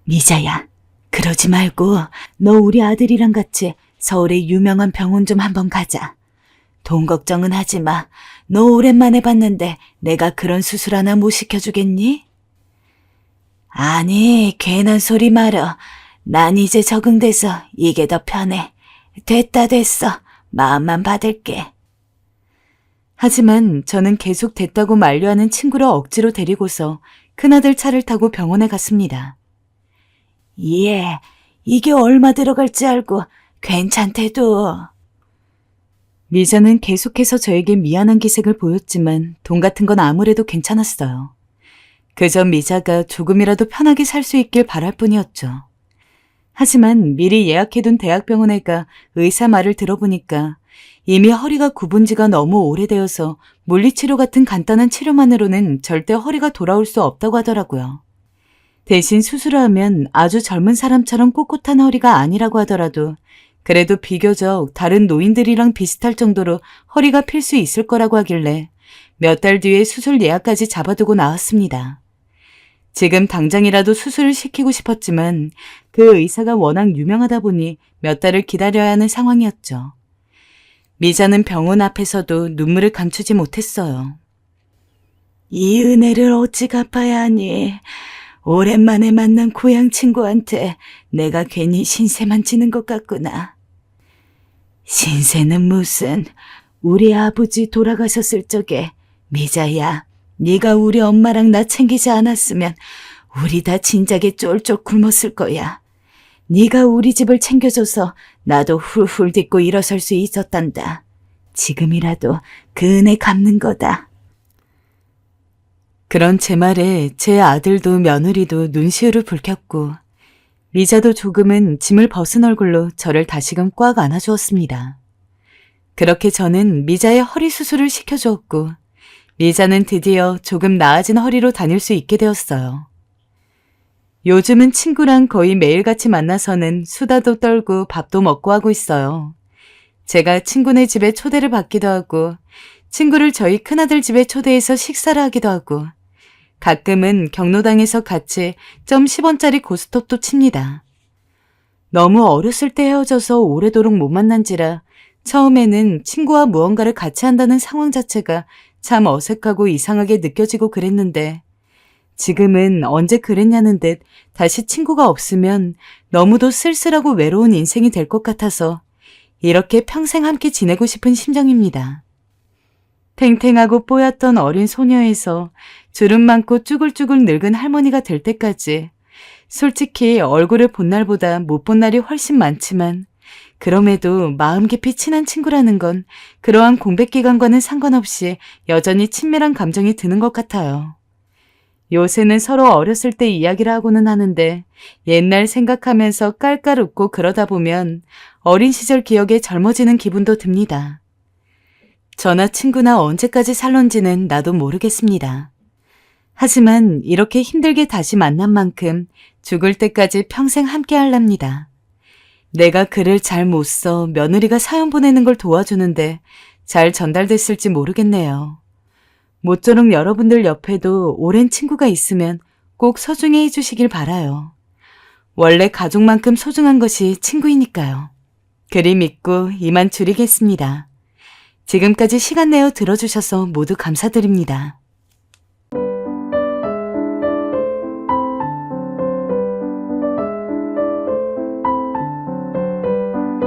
미자야, 그러지 말고 너 우리 아들이랑 같이 서울의 유명한 병원 좀 한번 가자. 돈 걱정은 하지 마. 너 오랜만에 봤는데 내가 그런 수술 하나 못 시켜주겠니? 아니, 괜한 소리 말어. 난 이제 적응돼서 이게 더 편해. 됐어. 마음만 받을게. 하지만 저는 계속 됐다고 만류하는 친구를 억지로 데리고서 큰아들 차를 타고 병원에 갔습니다. 예, 이게 얼마 들어갈지 알고 괜찮대도. 미자는 계속해서 저에게 미안한 기색을 보였지만 돈 같은 건 아무래도 괜찮았어요. 그저 미자가 조금이라도 편하게 살 수 있길 바랄 뿐이었죠. 하지만 미리 예약해둔 대학병원에 가 의사 말을 들어보니까 이미 허리가 굽은 지가 너무 오래되어서 물리치료 같은 간단한 치료만으로는 절대 허리가 돌아올 수 없다고 하더라고요. 대신 수술을 하면 아주 젊은 사람처럼 꼿꼿한 허리가 아니라고 하더라도 그래도 비교적 다른 노인들이랑 비슷할 정도로 허리가 필 수 있을 거라고 하길래 몇 달 뒤에 수술 예약까지 잡아두고 나왔습니다. 지금 당장이라도 수술을 시키고 싶었지만 그 의사가 워낙 유명하다 보니 몇 달을 기다려야 하는 상황이었죠. 미자는 병원 앞에서도 눈물을 감추지 못했어요. 이 은혜를 어찌 갚아야 하니? 오랜만에 만난 고향 친구한테 내가 괜히 신세만 지는 것 같구나. 신세는 무슨, 우리 아버지 돌아가셨을 적에 미자야, 네가 우리 엄마랑 나 챙기지 않았으면 우리 다 진작에 쫄쫄 굶었을 거야. 네가 우리 집을 챙겨줘서 나도 훌훌 딛고 일어설 수 있었단다. 지금이라도 그 은혜 갚는 거다. 그런 제 말에 제 아들도 며느리도 눈시울을 붉혔고 미자도 조금은 짐을 벗은 얼굴로 저를 다시금 꽉 안아주었습니다. 그렇게 저는 미자의 허리 수술을 시켜주었고 미자는 드디어 조금 나아진 허리로 다닐 수 있게 되었어요. 요즘은 친구랑 거의 매일같이 만나서는 수다도 떨고 밥도 먹고 하고 있어요. 제가 친구네 집에 초대를 받기도 하고 친구를 저희 큰아들 집에 초대해서 식사를 하기도 하고 가끔은 경로당에서 같이 점 10원짜리 고스톱도 칩니다. 너무 어렸을 때 헤어져서 오래도록 못 만난지라 처음에는 친구와 무언가를 같이 한다는 상황 자체가 참 어색하고 이상하게 느껴지고 그랬는데 지금은 언제 그랬냐는 듯 다시 친구가 없으면 너무도 쓸쓸하고 외로운 인생이 될 것 같아서 이렇게 평생 함께 지내고 싶은 심정입니다. 탱탱하고 뽀얗던 어린 소녀에서 주름 많고 쭈글쭈글 늙은 할머니가 될 때까지 솔직히 얼굴을 본 날보다 못 본 날이 훨씬 많지만 그럼에도 마음 깊이 친한 친구라는 건 그러한 공백 기간과는 상관없이 여전히 친밀한 감정이 드는 것 같아요. 요새는 서로 어렸을 때 이야기를 하고는 하는데 옛날 생각하면서 깔깔 웃고 그러다 보면 어린 시절 기억에 젊어지는 기분도 듭니다. 저나 친구나 언제까지 살런지는 나도 모르겠습니다. 하지만 이렇게 힘들게 다시 만난 만큼 죽을 때까지 평생 함께 할랍니다. 내가 글을 잘 못 써 며느리가 사연 보내는 걸 도와주는데 잘 전달됐을지 모르겠네요. 모쪼록 여러분들 옆에도 오랜 친구가 있으면 꼭 소중히 해주시길 바라요. 원래 가족만큼 소중한 것이 친구이니까요. 그리 믿고 이만 줄이겠습니다. 지금까지 시간 내어 들어주셔서 모두 감사드립니다.